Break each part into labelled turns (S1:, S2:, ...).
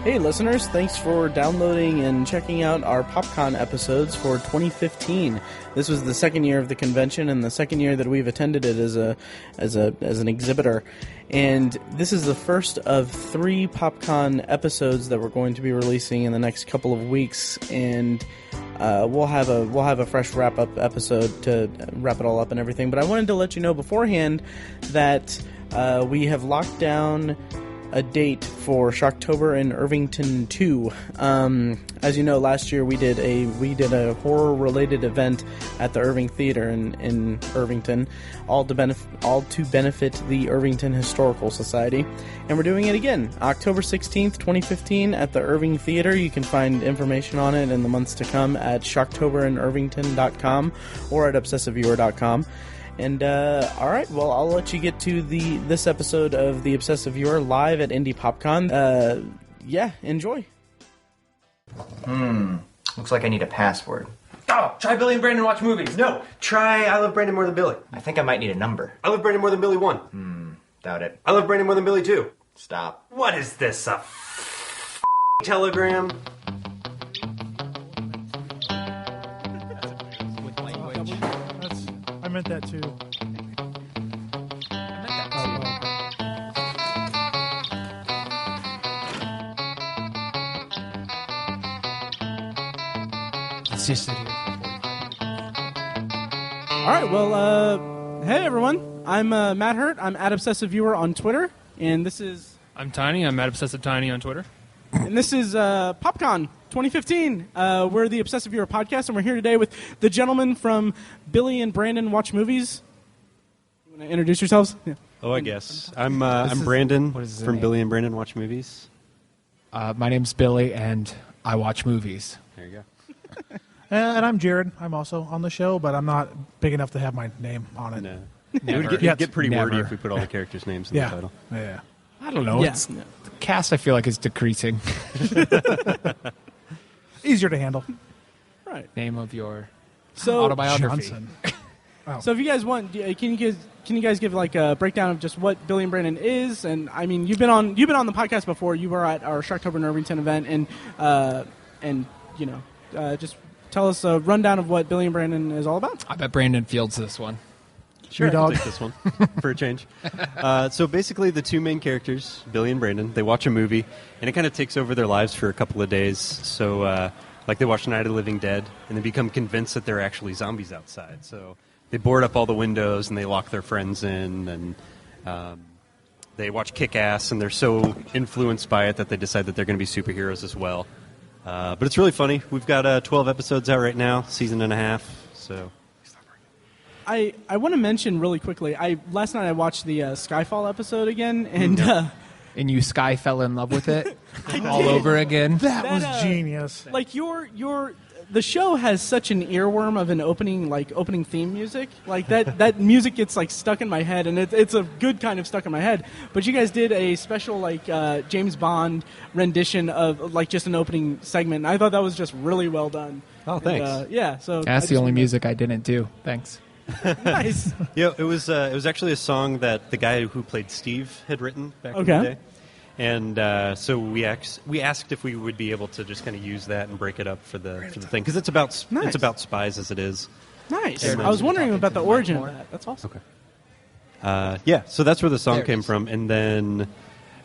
S1: Hey listeners, thanks for downloading and checking out our PopCon episodes for 2015. This was the second year of the convention and the second year that we've attended it as an exhibitor. And this is the first of 3 PopCon episodes that we're going to be releasing in the next couple of weeks, and we'll have a fresh wrap-up episode to wrap it all up and everything. But I wanted to let you know beforehand that we have locked down a date for Shocktober in Irvington 2. As you know, last year we did a horror-related event at the Irving Theater in Irvington, all to benefit the Irvington Historical Society, and we're doing it again, October 16th, 2015, at the Irving Theater. You can find information on it in the months to come at shocktoberinirvington.com or at obsessiveviewer.com. And, alright, well, I'll let you get to this episode of The Obsessive Viewer live at Indy PopCon. Yeah, enjoy.
S2: Looks like I need a password.
S3: Oh, try Billy and Brandon watch movies.
S4: No, try I Love Brandon More Than Billy.
S2: I think I might need a number.
S4: I Love Brandon More Than Billy 1.
S2: Doubt it.
S4: I Love Brandon More Than Billy 2.
S2: Stop.
S4: What is this, a telegram?
S5: I meant that too.
S3: It's just
S1: All right, well, hey everyone, I'm Matt Hurt. I'm at Obsessive Viewer on Twitter, and this is...
S6: I'm Tiny. I'm at Obsessive Tiny on Twitter.
S1: And this is PopCon 2015. We're the Obsessive Viewer podcast, and we're here today with the gentlemen from Billy and Brandon Watch Movies. You want to introduce yourselves? Yeah.
S7: Oh, I guess. I'm Brandon from Billy and Brandon Watch Movies.
S3: my name's Billy, and I watch movies.
S7: There you go.
S5: And I'm Jared. I'm also on the show, but I'm not big enough to have my name on it.
S7: No.
S3: Never.
S7: It would get pretty
S3: Never.
S7: wordy if we put all the characters' names in the title.
S5: Yeah.
S3: I don't know.
S1: Yeah.
S3: The cast, I feel like, is decreasing.
S5: Easier to handle.
S1: Right.
S3: Name of your
S1: So,
S3: autobiography.
S5: Johnson.
S1: So if you guys want, can you guys give like a breakdown of just what Billy and Brandon is? And I mean, you've been on the podcast before. You were at our Shocktober in Irvington event, and just tell us a rundown of what Billy and Brandon is all about.
S3: I bet Brandon fields this one.
S7: Sure,
S5: Your
S7: I'll
S5: dog.
S7: take this one for a change. So basically, the two main characters, Billy and Brandon, they watch a movie, and it kind of takes over their lives for a couple of days. So, like, they watch Night of the Living Dead, and they become convinced that there are actually zombies outside. So they board up all the windows, and they lock their friends in, and they watch Kick-Ass, and they're so influenced by it that they decide that they're going to be superheroes as well. But it's really funny. We've got 12 episodes out right now, season and a half, so...
S1: I want to mention really quickly. Last night I watched the Skyfall episode again, and
S3: And you Sky fell in love with it
S1: I
S3: all
S1: did.
S3: over again.
S5: That was genius.
S1: like the show has such an earworm of an opening theme music. Like that music gets like stuck in my head, and it's a good kind of stuck in my head. But you guys did a special James Bond rendition of like just an opening segment. And I thought that was just really well done.
S7: Oh, thanks.
S1: And, yeah, so
S3: That's the only music I didn't do. Thanks.
S1: Nice.
S7: Yeah, it was actually a song that the guy who played Steve had written back in
S1: Okay.
S7: the day. And so we asked if we would be able to just kind of use that and break it up for the thing, because it's about spies as it is.
S1: Nice.
S7: And
S1: I was wondering
S3: talking
S1: about
S3: to
S1: the
S3: the
S1: origin
S3: mic
S1: of
S3: more.
S1: that. That's awesome.
S7: Okay. Yeah, so that's where the song
S3: There it
S7: came
S3: is.
S7: from, and then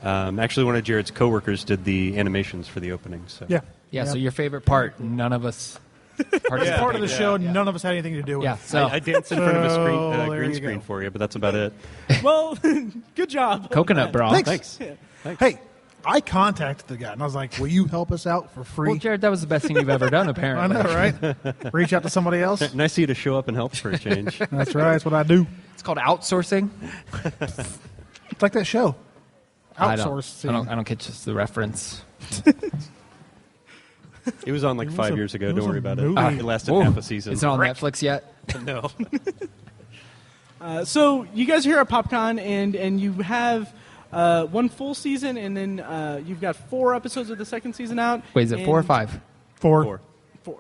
S7: actually one of Jared's coworkers did the animations for the opening. So
S5: Yeah.
S3: Yeah, so your favorite part, none of us
S5: It's
S3: participated.
S5: part of the show. None of us had anything to do with.
S3: Yeah, so
S7: I danced in front of a
S5: So, there
S7: green
S5: you
S7: screen
S5: go.
S7: for you, but that's about it.
S1: Well, good job.
S3: coconut bra.
S5: Thanks.
S7: Thanks.
S5: Hey, I contacted the guy, and I was like, will you help us out for free?
S3: Well, Jared, that was the best thing you've ever done,
S5: I
S3: apparently.
S5: know, right? Reach out to somebody else.
S7: Nice of you to show up and help for a change.
S5: That's right. That's what I do.
S3: It's called outsourcing.
S5: It's like that show.
S3: I
S5: Outsourcing.
S3: don't catch the reference.
S7: It was on like
S5: It was
S7: 5
S5: a-
S7: years ago.
S5: it was
S7: Don't worry
S5: a
S7: about
S5: movie.
S7: it. It lasted
S3: Whoa.
S7: half a season.
S3: It's not on Netflix yet.
S7: No.
S1: So you guys are here at PopCon, and you have one full season, and then you've got 4 episodes of the second season out.
S3: Wait, is it 4 or
S1: and-
S3: 5?
S5: Four.
S1: 4.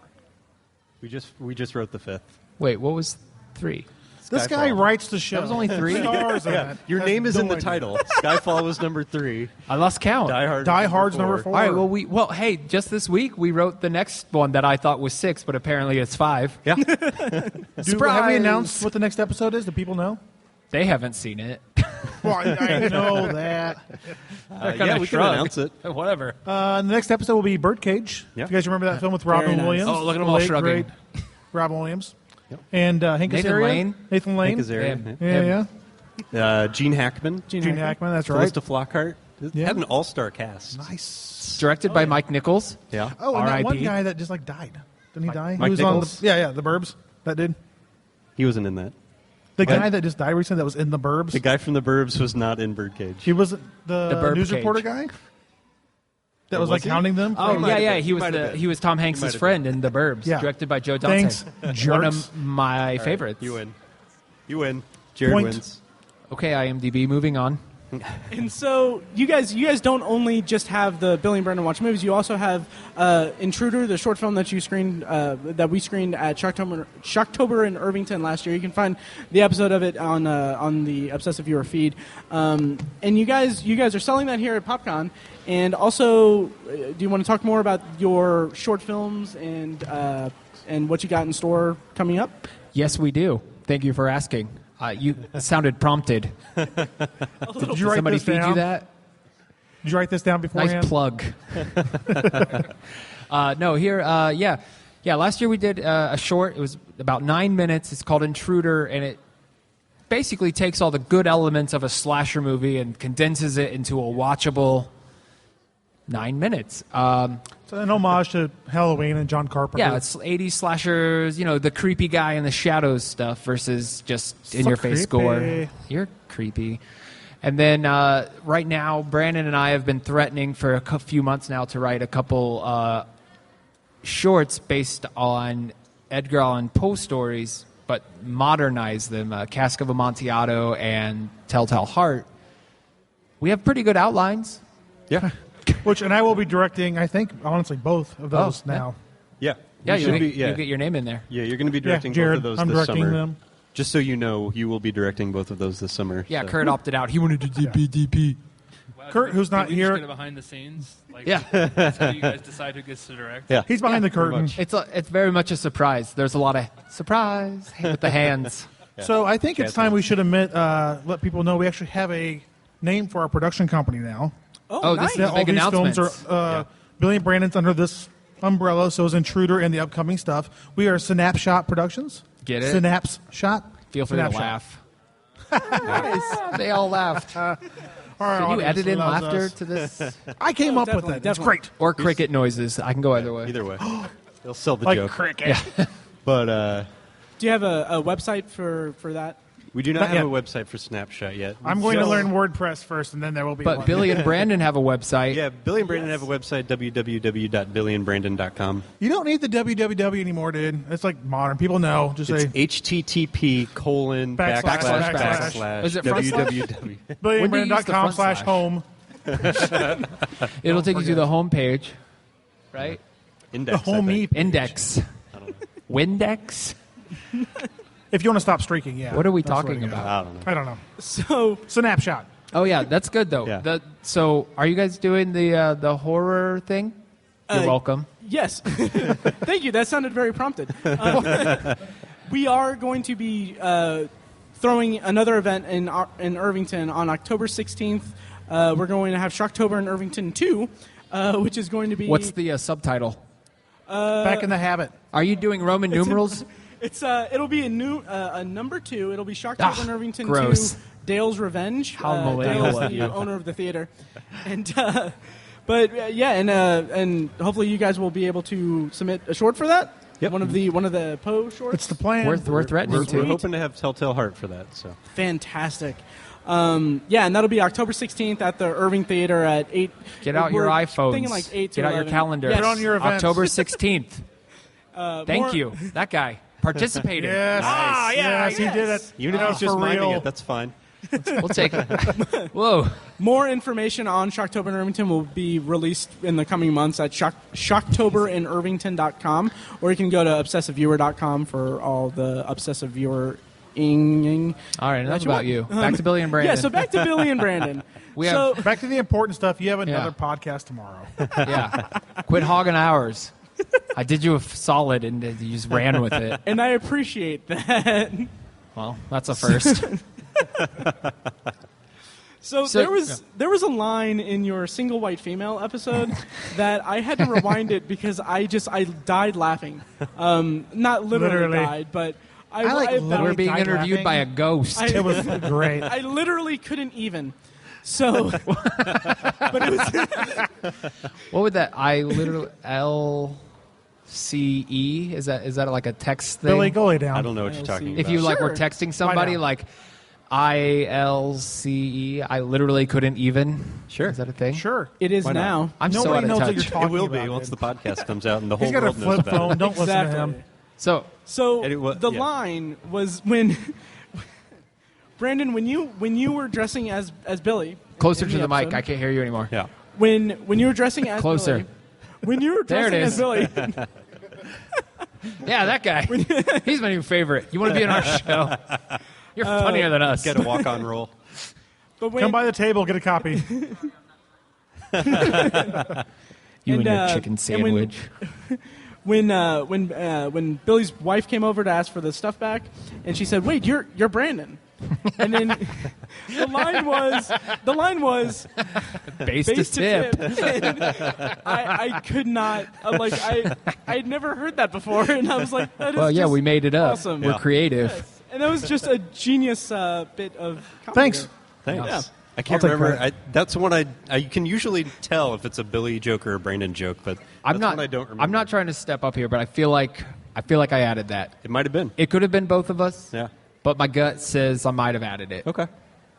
S7: We just wrote the 5th.
S3: Wait, what was 3?
S5: This guy
S7: Skyfall.
S5: writes the show.
S3: That was only 3?
S5: Stars in
S7: Yeah,
S5: it.
S7: your
S5: Has
S7: name is
S5: no
S7: in the
S5: idea.
S7: title. Skyfall was number 3.
S3: I lost count.
S5: Die Hard's number 4.
S3: All right, well, hey, just this week we wrote the next one that I thought was 6, but apparently it's 5.
S7: Yeah.
S3: Surprise!
S5: Have we announced what the next episode is? Do people know?
S3: They haven't seen it.
S5: Well, I know that.
S7: Yeah, we can announce it.
S3: Whatever.
S5: The next episode will be Birdcage.
S7: Yeah.
S5: You guys remember that film with Robin
S1: nice.
S5: Williams?
S3: Oh, look at them
S5: The
S3: all
S5: late,
S3: shrugging.
S5: great Robin Williams. And Hank
S3: Nathan
S5: Azaria.
S3: Lane.
S5: Nathan Lane.
S7: Hank Azaria.
S3: Him.
S5: Yeah.
S7: Gene Hackman.
S5: Gene Hackman, that's right.
S7: Callista Flockhart.
S5: Yeah.
S7: Had an all-star cast.
S5: Nice.
S3: Directed by Mike Nichols.
S7: Yeah.
S5: Oh, and that one
S3: R.I.P..
S5: guy that just died. Didn't he die?
S7: Mike
S5: he was on
S7: Nichols?
S5: the Burbs. That did.
S7: He wasn't in that.
S5: The guy that just died recently that was in the Burbs.
S7: The guy from the Burbs was not in Birdcage.
S5: He was
S3: The
S5: the
S3: Burb
S5: news
S3: Cage.
S5: reporter guy that was
S7: Was
S5: like
S7: he?
S5: counting them.
S3: Oh,
S7: might have
S3: yeah.
S7: been.
S3: He was
S7: might have been.
S3: he was Tom
S7: might
S3: Hanks'
S7: have
S3: friend in The Burbs,
S5: Yeah.
S3: directed by Joe Dante.
S5: Thanks,
S3: One
S5: jerks.
S3: of my favorites.
S7: You win. You win. Jared
S5: Point.
S7: wins.
S3: Okay, IMDb, moving on.
S1: And so you guys don't only just have the Billy and Brandon Watch Movies. You also have Intruder, the short film that you screened, that we screened at Shocktober in Irvington last year. You can find the episode of it on the Obsessive Viewer feed. And you guys are selling that here at PopCon. And also, do you want to talk more about your short films and what you got in store coming up?
S3: Yes, we do. Thank you for asking. You sounded prompted.
S5: Did you write
S3: Somebody
S5: this
S3: feed
S5: down?
S3: you that?
S5: Did you write this down beforehand?
S3: Nice plug. No, here, yeah. Last year we did a short. It was about 9 minutes. It's called Intruder, and it basically takes all the good elements of a slasher movie and condenses it into a watchable 9 minutes.
S5: It's an homage to Halloween and John Carpenter.
S3: Yeah, it's 80s slashers, the creepy guy in the shadows stuff versus just in-your-face gore.
S5: creepy.
S3: You're creepy. And then right now, Brandon and I have been threatening for a few months now to write a couple shorts based on Edgar Allan Poe stories, but modernize them, Cask of Amontillado and Telltale Heart. We have pretty good outlines.
S7: Yeah.
S5: And I will be directing, I think, honestly, both of those
S3: yeah.
S5: now.
S7: Yeah.
S3: Yeah,
S7: You should
S3: you
S7: be- yeah.
S3: get your name in there.
S7: Yeah, you're going to be directing
S5: Jared,
S7: both of those
S5: I'm
S7: this
S5: directing
S7: summer.
S5: them.
S7: Just so you know, you will be directing both of those this summer.
S3: Yeah,
S7: so.
S3: Kurt opted out. He wanted to do DP.
S5: Kurt, who's not
S6: we
S5: here-
S6: Just get a behind the scenes. Like,
S3: Yeah.
S6: That's how you guys decide who gets to direct.
S7: Yeah.
S5: He's behind the
S7: pretty
S5: curtain.
S7: much.
S3: It's very much a surprise. There's a lot of surprise with the hands.
S5: So I think it's
S7: Chance
S5: time we
S7: hands.
S5: should let people know we actually have a name for our production company now.
S3: Oh, this is
S5: Yeah,
S3: a
S5: all
S3: big
S5: these
S3: announcement.
S5: films are Billy and Brandon's under this umbrella, so is Intruder and the upcoming stuff. We are Snapshot Productions.
S3: Get it?
S5: Synapse Shot.
S3: Feel free to
S5: Snapshot.
S3: laugh. They all laughed.
S5: Our
S3: Can you
S5: audience
S3: edit in
S5: loves
S3: laughter
S5: us.
S3: to this?
S5: I came up with
S1: definitely,
S5: it. It's
S1: definitely.
S5: great.
S3: Or cricket noises. I can go either way.
S7: Either way. They'll sell the
S5: Like
S7: joke.
S5: cricket.
S7: But
S1: Do you have a website for that?
S7: we do not
S5: Not
S7: have
S5: yet.
S7: a website for Snapshot yet.
S5: I'm going to
S7: So-
S5: learn WordPress first, and then there will be
S3: But
S5: one.
S3: Billy and Brandon have a website.
S7: Yeah, Billy and Brandon have a website, www.billyandbrandon.com.
S5: You don't need the www anymore, dude. It's like modern. People know. Just
S7: It's
S5: say
S7: http://
S5: Backslash.
S3: Is it front slash?
S7: www.
S3: When do you use the front
S5: BillyandBrandon.com/home.
S3: It'll take you to the home page, right?
S7: Index.
S5: The home
S7: I
S5: e
S7: think.
S3: Index. Windex?
S5: If you want to stop streaking, yeah.
S3: What are we
S5: That's where
S3: talking
S5: to go.
S3: about?
S7: I don't know.
S5: I don't know.
S1: So
S5: Snapshot.
S3: Oh, yeah, that's good, though.
S7: Yeah.
S3: So are you guys doing the horror thing? You're welcome.
S1: yes, thank you. That sounded very prompted. We are going to be throwing another event in Irvington on October 16th. We're going to have Shocktober in Irvington 2, which is going to be
S3: What's the subtitle?
S5: Back in the habit.
S3: Are you doing Roman numerals?
S1: it'll be a number 2. It'll be Shocktober in Irvington
S3: gross.
S1: 2. Dale's Revenge.
S3: How millennial
S1: Dale is
S3: of
S1: the
S3: you.
S1: owner of the theater, and and hopefully you guys will be able to submit a short for that.
S7: Yep.
S1: One of the Poe shorts.
S5: It's the plan.
S3: Worth threatening
S7: We're
S3: to.
S7: hoping to have Telltale Heart for that. So
S1: Fantastic. And that'll be October 16th at the Irving Theater at 8.
S3: Get out your
S1: we're
S3: iPhones.
S1: Thinking like 8 to
S3: Get out your
S1: 11.
S3: calendar.
S1: Yes.
S5: Put on your events.
S3: October 16th. Thank
S1: more-
S3: you. That guy. Participating.
S5: Yes.
S1: Ah, yeah,
S5: Yes, he did it.
S7: even if
S5: Oh,
S7: he's just
S5: for
S7: miming
S5: real.
S7: it, that's fine.
S3: We'll take it. Whoa.
S1: More information on Shocktober in Irvington will be released in the coming months at shocktoberinirvington.com, or you can go to obsessiveviewer.com for all the Obsessive Viewer
S3: All right, enough about you. Back to Billy and Brandon.
S1: Yeah, so back to Billy and Brandon.
S5: Back to the important stuff. You have another podcast tomorrow.
S3: Yeah. Quit hogging hours. I did you a solid, and you just ran with it.
S1: And I appreciate that.
S3: Well, that's a first.
S1: So there was a line in your single white female episode that I had to rewind it because I died laughing. Not literally died, but
S3: we're being interviewed
S5: laughing.
S3: by a ghost.
S5: It was great.
S1: I literally couldn't even. So, but it was.
S3: What would that? I literally LCE is that like a text thing?
S5: Billy, go lay down.
S7: I don't know what you're talking
S3: If
S7: about.
S3: you like
S1: Sure.
S3: were texting somebody
S5: now.
S3: like ILCE, I literally couldn't even.
S7: Sure.
S3: Is that a thing?
S5: Sure.
S1: It is
S7: Why not?
S1: now.
S3: I'm so
S5: Nobody
S3: out of
S5: knows what
S3: touch.
S5: you're talking
S7: It will be
S5: about,
S7: once
S5: dude.
S7: the podcast comes out and the whole
S5: He's got a
S7: world knows
S5: flip
S7: about
S5: phone.
S7: it.
S5: Don't listen to
S1: Exactly.
S5: him.
S3: So
S1: So
S7: And it wa-
S1: the
S7: yeah.
S1: line was when Brandon, when you were dressing as Billy.
S3: closer
S1: in
S3: to the mic.
S1: episode,
S3: I can't hear you anymore.
S7: Yeah.
S1: When you were dressing as
S3: Closer.
S1: Billy, when you were
S3: There it
S1: dressing as
S3: is.
S1: Billy,
S3: Yeah, that guy. He's my new favorite. You want to be in our show? You're funnier than us.
S7: Get a walk-on roll.
S1: but when
S5: Come by the table, get a copy.
S3: You and your chicken
S1: and
S3: sandwich.
S1: when Billy's wife came over to ask for the stuff back, and she said, "Wait, you're Brandon," and then the line was
S3: Base
S1: base
S3: to tip.
S1: And I could not I'd never heard that before, and I was like, that is
S3: Well, yeah,
S1: just
S3: we made it up.
S1: awesome.
S3: We're
S7: Yeah.
S3: creative.
S1: And that was just a genius bit of comedy
S5: Thanks.
S1: there.
S7: Thanks.
S1: Yeah.
S7: I can't
S5: I'll take
S7: remember.
S5: credit.
S7: That's one I can usually tell if it's a Billy joke or a Brandon joke, but
S3: I'm
S7: that's
S3: not.
S7: one I don't remember.
S3: I'm not trying to step up here, but I feel like I added that.
S7: It might have been.
S3: It could have been both of us.
S7: Yeah.
S3: But my gut says I might have added it.
S7: Okay.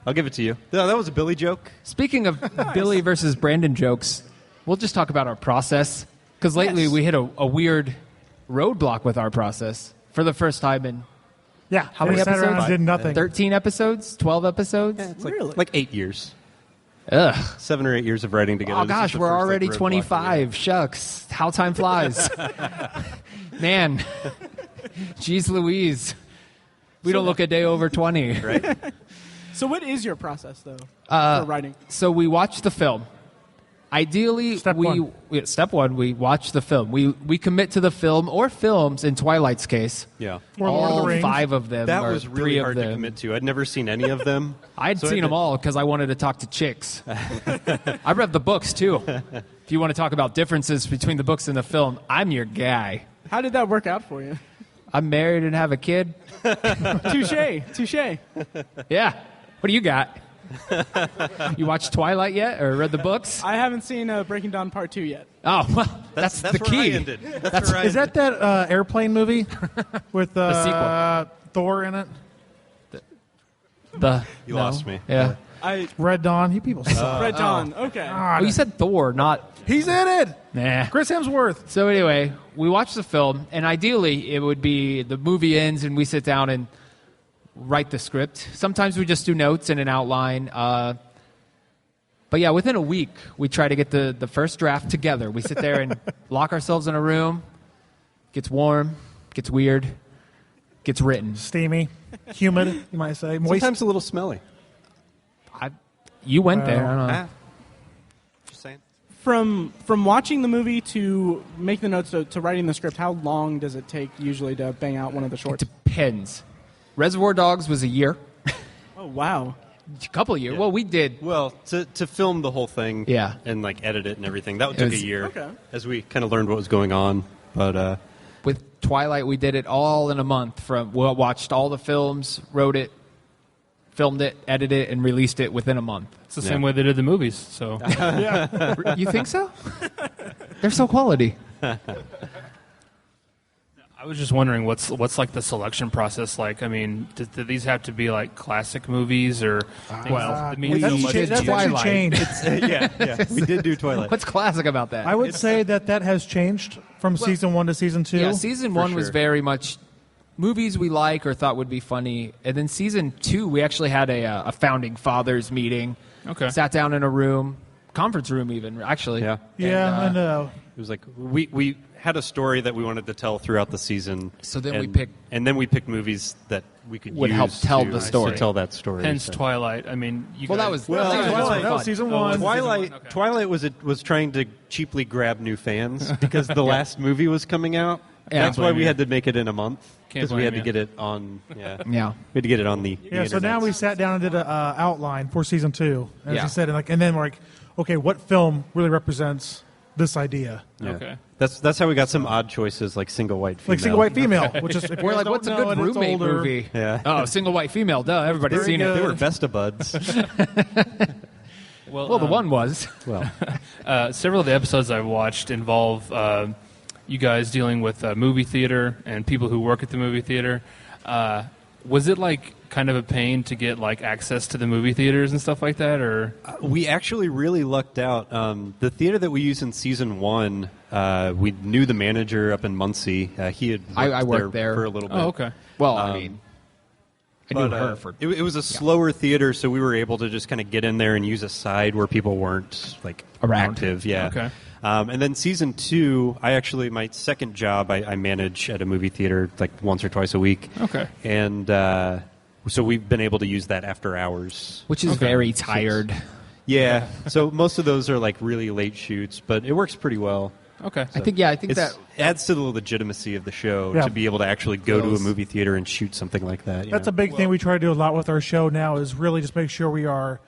S7: I'll give it to you. No, that was a Billy joke.
S3: Speaking of Billy versus Brandon jokes, we'll just talk about our process. Because lately we hit a weird roadblock with our process for the first time in
S5: Yeah.
S3: how many
S5: They sat around
S3: episodes?
S5: and did nothing.
S3: 13 episodes? 12 episodes?
S7: It's
S1: Really?
S7: like 8 years.
S3: Ugh.
S7: 7 or 8 years of writing together.
S3: Oh,
S7: This is
S3: gosh,
S7: the
S3: we're
S7: first,
S3: already
S7: roadblock
S3: 25. Shucks. How time flies. Man. Jeez Louise. We don't look a day over 20.
S7: Right?
S1: So what is your process though for writing?
S3: So we watch the film. Ideally,
S5: Step one.
S3: step one, we watch the film. We commit to the film or films in Twilight's case.
S7: Yeah.
S5: Or Lord of the
S3: All
S5: Rings.
S3: 5 of them.
S7: That
S3: or
S7: was
S3: 3
S7: really
S3: of
S7: hard
S3: them.
S7: to commit to. I'd never seen any of them.
S3: I'd
S7: So I
S3: seen
S7: had
S3: them
S7: to-
S3: all because I wanted to talk to chicks. I read the books too. If you want to talk about differences between the books and the film, I'm your guy.
S1: How did that work out for you?
S3: I'm married and have a kid.
S1: Touche.
S3: Yeah. What do you got? You watched Twilight yet or read the books?
S1: I haven't seen Breaking Dawn Part 2 yet.
S3: Oh, well, that's the
S7: where
S3: key.
S7: I ended. That's where I
S5: Is that airplane movie with
S3: sequel.
S5: Thor in it?
S7: You lost me.
S3: Yeah.
S5: Red Dawn. You people suck.
S1: Red Dawn. Okay.
S3: Well, you said Thor, not
S5: He's in it.
S3: nah.
S5: Chris Hemsworth.
S3: So anyway, we watch the film, and ideally, it would be the movie ends, and we sit down and write the script. Sometimes we just do notes and an outline. But yeah, within a week, we try to get the first draft together. We sit there and lock ourselves in a room. Gets warm, gets weird, gets written.
S5: Steamy. Humid, you might say. Moist.
S7: Sometimes a little smelly.
S3: You went there. I don't know.
S7: Ah. Just saying.
S1: From watching the movie to make the notes to writing the script, how long does it take usually to bang out one of the
S3: It
S1: shorts?
S3: depends. Reservoir Dogs was a year,
S1: Oh wow.
S3: a couple of years. Well, we did.
S7: Well, to film the whole thing,
S3: Yeah.
S7: and like edit it and everything, that took
S3: was-
S7: a year.
S1: Okay.
S7: As we kind of learned what was going on, but
S3: With Twilight, we did it all in a month. We watched all the films, wrote it, filmed it, edited it, and released it within a month.
S6: It's the same way they did the movies. So
S3: You think so? They're so quality.
S6: I was just wondering what's like the selection process like. I mean, do these have to be like classic movies or? Well,
S5: That's actually changed.
S7: yeah, we did do Twilight.
S3: What's classic about that?
S5: I would say that has changed from season 1 to season 2.
S3: Yeah, season 1 was
S7: sure.
S3: very much movies we like or thought would be funny. And then season 2, we actually had a founding fathers meeting.
S6: Okay.
S3: Sat down in a room, conference room, even actually.
S7: Yeah.
S5: Yeah,
S3: And,
S5: and
S7: It was like we had a story that we wanted to tell throughout the season.
S3: So then we picked-
S7: and then we picked movies that we could
S3: Would
S7: use
S3: help tell
S7: to,
S3: the story.
S7: to tell that story.
S6: Hence
S7: so.
S6: Twilight. I mean, you
S3: Well,
S6: guys,
S3: that was
S5: that was
S3: fun.
S5: season one.
S7: Twilight.
S6: Okay.
S7: Twilight was trying to cheaply grab new fans because the last movie was coming out.
S3: Yeah.
S7: That's why we had to make it in a month
S6: Can't
S7: because we had to
S6: blame
S7: get it on. Yeah,
S3: Yeah.
S7: we had to get it on the.
S5: yeah. So now we sat down and did an outline for season 2, as
S3: Yeah.
S5: you said, and then we're like, okay, what film really represents this idea?
S7: Yeah.
S6: Okay.
S7: That's how we got some odd choices like single white female.
S5: Like single white female, which is if you
S3: We're like,
S5: don't
S3: what's a
S5: know
S3: good
S5: it, it's
S3: roommate
S5: older.
S3: movie?
S7: Yeah.
S3: Oh, single white female. Duh, everybody's
S5: Very
S3: seen
S5: good.
S3: it.
S7: They were best of buds.
S6: Well,
S3: Well, the one was.
S7: Well,
S6: several of the episodes I've watched involve you guys dealing with movie theater and people who work at the movie theater. Was it like kind of a pain to get like access to the movie theaters and stuff like that, or?
S7: we actually really lucked out. The theater that we used in season 1, we knew the manager up in Muncie. He had
S3: I worked there.
S7: for a little bit.
S6: Oh, okay.
S3: Well, I mean, I knew
S7: But,
S3: her for.
S7: it was a slower theater, so we were able to just kind of get in there and use a side where people weren't like
S3: Around.
S7: active. Yeah.
S6: Okay.
S7: And then season 2, my second job, I manage at a movie theater like once or twice a week.
S6: Okay.
S7: And so we've been able to use that after hours.
S3: Which is very tired.
S7: Yeah. So most of those are like really late shoots, but it works pretty well.
S6: Okay.
S3: I think that
S7: Adds to the legitimacy of the show
S5: Yeah.
S7: to be able to actually go to a movie theater and shoot something like that.
S5: That's a big thing we try to do a lot with our show now is really just make sure we are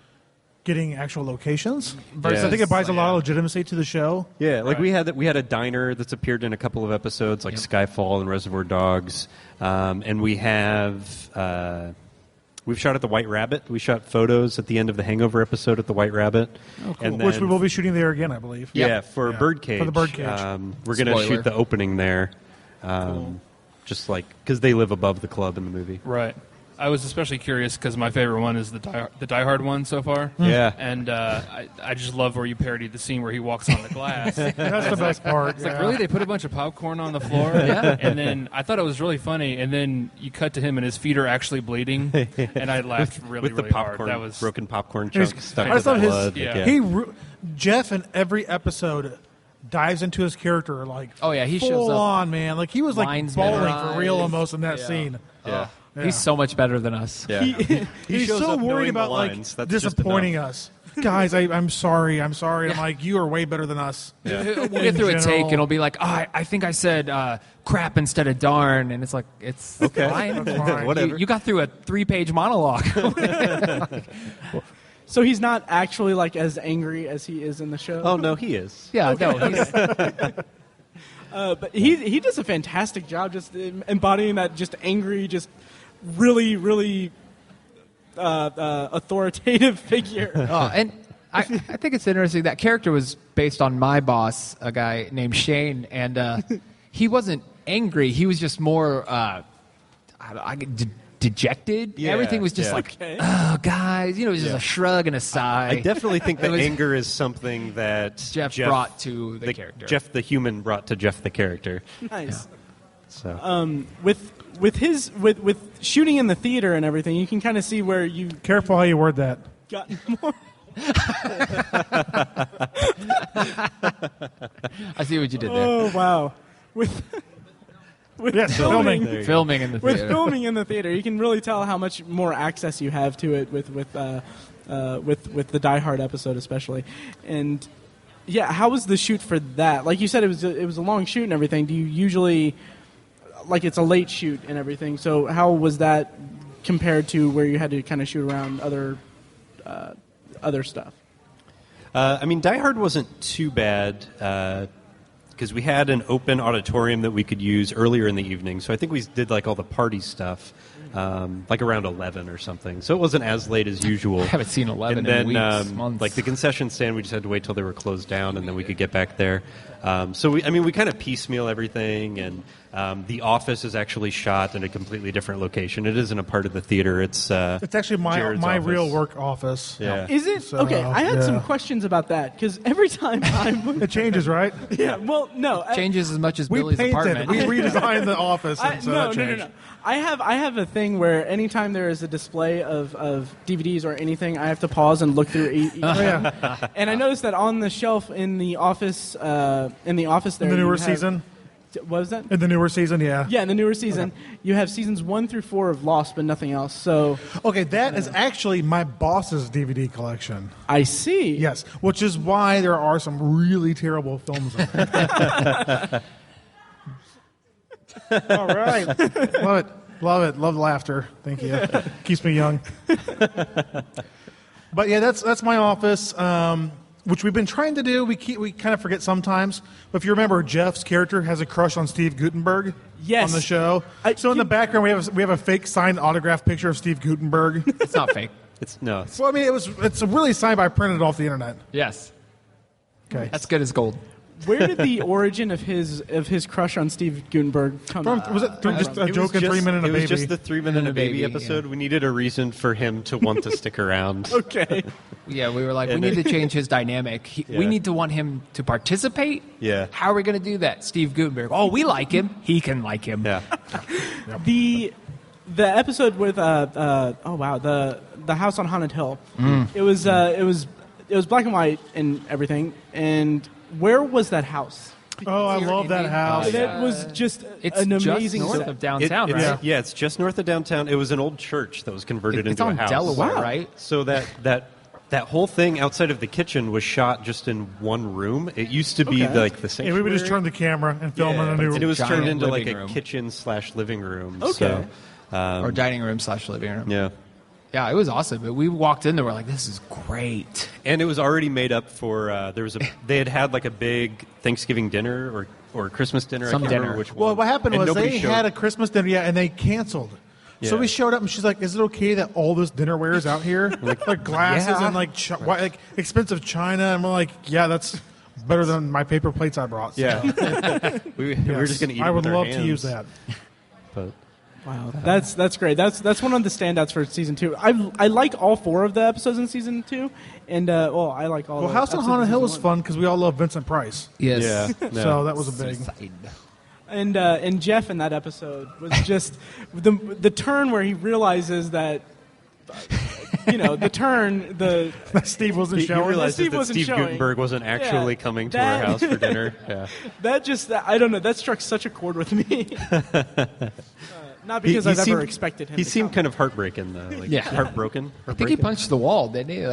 S5: getting actual locations.
S7: Versus-
S5: I think it buys a lot of legitimacy to the show.
S7: Yeah, like we had a diner that's appeared in a couple of episodes, like Skyfall and Reservoir Dogs, and we have we've shot at the White Rabbit. We shot photos at the end of the Hangover episode at the White Rabbit, and then,
S5: Which we will be shooting there again, I believe.
S7: yeah for
S5: Yeah.
S7: Birdcage.
S5: For the Birdcage.
S7: We're going to
S3: Spoiler.
S7: shoot the opening there, just like because they live above the club in the movie.
S6: Right. I was especially curious because my favorite one is the Die Hard one so far.
S7: Yeah.
S6: And I just love where you parodied the scene where he walks on the glass.
S5: That's the best part.
S6: It's like, really? They put a bunch of popcorn on the floor? Yeah. And then I thought it was really funny, and then you cut to him and his feet are actually bleeding, and I laughed really,
S7: with the
S6: really
S7: popcorn,
S6: hard. That was
S7: broken popcorn chunks stuck
S5: I
S7: with
S5: just love his.
S7: blood.
S6: yeah.
S5: Jeff in every episode dives into his character like
S3: Oh, yeah, he
S5: full
S3: shows up.
S5: on, man. Like he was like
S3: Lines
S5: bawling
S3: memorized.
S5: for real almost in that
S3: Yeah.
S5: scene.
S7: Yeah.
S3: He's so much better than us.
S7: Yeah.
S5: He's
S7: shows
S5: so
S7: up knowing
S5: worried
S7: the
S5: about like
S7: lines. That's just
S5: disappointing
S7: enough.
S5: us. Guys, I'm sorry. I'm like, you are way better than us.
S3: We'll get through a
S5: In
S3: take
S5: general.
S3: and it'll be like, I think I said crap instead of darn, and it's like it's
S7: Okay.
S3: fine.
S5: fine.
S7: Whatever.
S3: You got through a 3-page monologue.
S1: So he's not actually like as angry as he is in the show.
S7: Oh no, he is.
S3: yeah, no, he's,
S1: But he does a fantastic job just embodying that just angry, just really, really authoritative figure.
S3: and I think it's interesting that character was based on my boss, a guy named Shane, and he wasn't angry. He was just more dejected.
S7: Yeah,
S3: Everything was just
S7: yeah.
S3: like,
S1: Okay.
S3: oh, guys, it was just a shrug and a sigh.
S7: I definitely think that
S3: was-
S7: anger is something that
S3: Jeff brought to the character.
S7: Jeff the human brought to Jeff the character.
S1: Nice.
S7: So
S1: With shooting in the theater and everything, you can kind of see where you
S5: Careful how you word that.
S1: got more.
S3: I see what you did there.
S1: Oh wow! With
S5: Yes, filming.
S7: There you go.
S3: Filming in the
S1: with
S3: theater.
S1: filming in the theater, you can really tell how much more access you have to it with the Die Hard episode, especially. And yeah, how was the shoot for that? Like you said, it was a long shoot and everything. Do you usually like it's a late shoot and everything? So how was that compared to where you had to kind of shoot around other stuff?
S7: I mean, Die Hard wasn't too bad because we had an open auditorium that we could use earlier in the evening. So I think we did like all the party stuff like around 11 or something. So it wasn't as late as usual.
S3: I haven't seen 11
S7: and
S3: in
S7: then,
S3: weeks, months.
S7: like the concession stand, we just had to wait till they were closed down, and then we could get back there. So we kind of piecemeal everything, and The office is actually shot in a completely different location. It isn't a part of the theater. It's
S5: actually my
S7: Jared's office.
S5: real work office.
S7: Yeah.
S1: Is it?
S5: So,
S1: Okay, I had some
S5: yeah.
S1: questions about that, because every time I'm...
S5: It changes, right?
S1: Yeah, well, no.
S3: Changes as much as
S5: We
S3: Billy's
S5: painted.
S3: apartment.
S5: We redesigned the office. And so that changed.
S1: No. I have a thing where anytime there is a display of DVDs or anything, I have to pause and look through each one. And I noticed that on the shelf in the office there...
S5: In the
S1: you
S5: newer
S1: have-
S5: season?
S1: What was that?
S5: In the newer season, yeah.
S1: Yeah, in the newer season, you have seasons 1 through 4 of Lost, but nothing else. So
S5: Okay, that is actually my boss's DVD collection.
S1: I see.
S5: Yes, which is why there are some really terrible films in there. All right. Love the laughter. Thank you. Keeps me young. But yeah, that's my office, which we've been trying to do. We kind of forget sometimes. But if you remember, Jeff's character has a crush on Steve Guttenberg.
S1: Yes.
S5: On the show. So in the background, we have a fake signed autograph picture of Steve Guttenberg.
S3: It's not fake.
S7: It's
S5: Well, I mean, it's really signed by printed off the internet.
S3: Yes.
S5: Okay.
S3: That's good as gold.
S1: Where did the origin of his crush on Steve Gutenberg come from?
S5: Was it just a joke in 3 Minutes a
S7: It
S5: Baby?
S7: was just the 3 Minute a Baby
S3: Baby,
S7: episode. We needed a reason for him to want to stick around.
S1: Okay.
S3: Yeah, we were like, we need to change his dynamic. We need to want him to participate.
S7: Yeah.
S3: How are we going to do that? Steve Gutenberg. Oh, we like him. He can like him.
S7: Yeah.
S1: The episode with the house on Haunted Hill. It was black and white and everything. And where was that house?
S5: Oh, I love that house.
S1: That was just
S3: It's
S1: an
S3: just
S1: amazing
S3: north
S1: set.
S3: of downtown,
S7: It's-
S3: right?
S7: Yeah, it's just north of downtown. It was an old church that was converted
S3: It's
S7: into
S3: on
S7: a house.
S3: Delaware,
S1: Wow.
S3: right?
S7: So that whole thing outside of the kitchen was shot just in one room. It used to be
S1: Okay.
S7: like the
S5: Yeah,
S7: sanctuary.
S5: we would just turn the camera and film in a new
S7: and it was
S3: Giant
S7: turned into like
S3: living
S7: a
S3: room.
S7: kitchen/living room.
S1: Okay.
S7: So,
S3: Or dining room / living room.
S7: yeah.
S3: Yeah, it was awesome. But we walked in there, we're like, this is great.
S7: And it was already made up for. They had like a big Thanksgiving dinner or Christmas dinner.
S3: Some
S7: I can't
S3: dinner.
S7: remember which one.
S5: Well, what happened
S7: And
S5: was
S7: nobody
S5: they
S7: showed-
S5: had a Christmas dinner, and they canceled. So
S7: Yeah.
S5: we showed up, and she's like, "Is it okay that all this dinnerware is out here, like glasses
S7: yeah.
S5: and like expensive china?" And we're like, "Yeah, that's better than my paper plates I brought." So,
S7: Yeah. we were just going to eat.
S5: I
S7: it
S5: would
S7: with our
S5: love
S7: hands,
S5: to use that.
S7: But
S1: Wow, that's great. That's one of the standouts for season 2. I like all 4 of the episodes in season 2, and I like all.
S5: Well,
S1: the
S5: House on
S1: episodes
S5: Haunted
S1: in
S5: Hill
S1: season
S5: was
S1: 1.
S5: fun because we all love Vincent Price.
S3: Yes.
S7: yeah.
S5: So that was a big.
S1: And Jeff in that episode was just the turn where he realizes that the turn
S5: Steve wasn't
S7: He
S5: showing.
S7: realizes
S1: Steve
S7: that
S1: wasn't
S7: Steve
S1: showing.
S7: Gutenberg wasn't actually
S1: Yeah,
S7: coming to
S1: that-
S7: our house for dinner. Yeah.
S1: I don't know, that struck such a chord with me. Not because I've ever
S7: seemed-
S1: expected him.
S7: He
S1: to
S7: seemed
S1: come.
S7: kind of heartbreaking, though. Like,
S3: Yeah.
S7: heartbroken.
S3: I think he punched the wall, didn't he?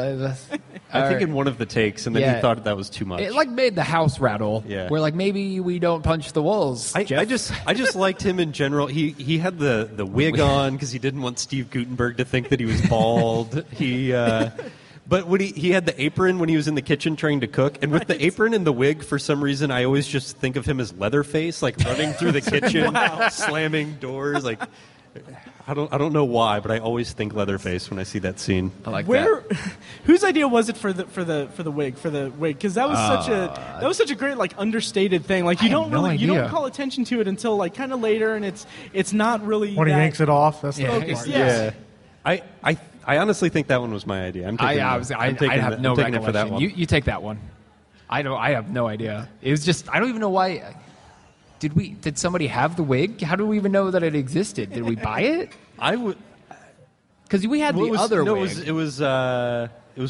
S7: I think in one of the takes, and then
S3: Yeah.
S7: he thought that was too much.
S3: It made the house rattle.
S7: Yeah.
S3: We're like, maybe we don't punch the walls.
S7: I
S3: Jeff.
S7: just liked him in general. He had the wig on because he didn't want Steve Gutenberg to think that he was bald. But when he had the apron when he was in the kitchen trying to cook, and with the apron and the wig, for some reason, I always just think of him as Leatherface, like running through the kitchen, slamming doors. Like I don't know why, but I always think Leatherface when I see that scene.
S3: I like that.
S1: Whose idea was it for the wig? Because that was such a great understated thing. Like you
S3: have
S1: don't
S3: no
S1: really you
S3: idea.
S1: don't call attention to it until kind of later, and it's not really
S5: When he
S1: that
S5: yanks it off, that's the
S1: focused.
S5: part.
S1: Yeah.
S7: I honestly think that one was my idea.
S3: I have no
S7: taking it for that
S3: recollection.
S7: one.
S3: You take that one. I have no idea. It was just I don't even know why. Did somebody have the wig? How do we even know that it existed? Did we buy it?
S7: I would.
S3: Because we had the other wig.
S7: It was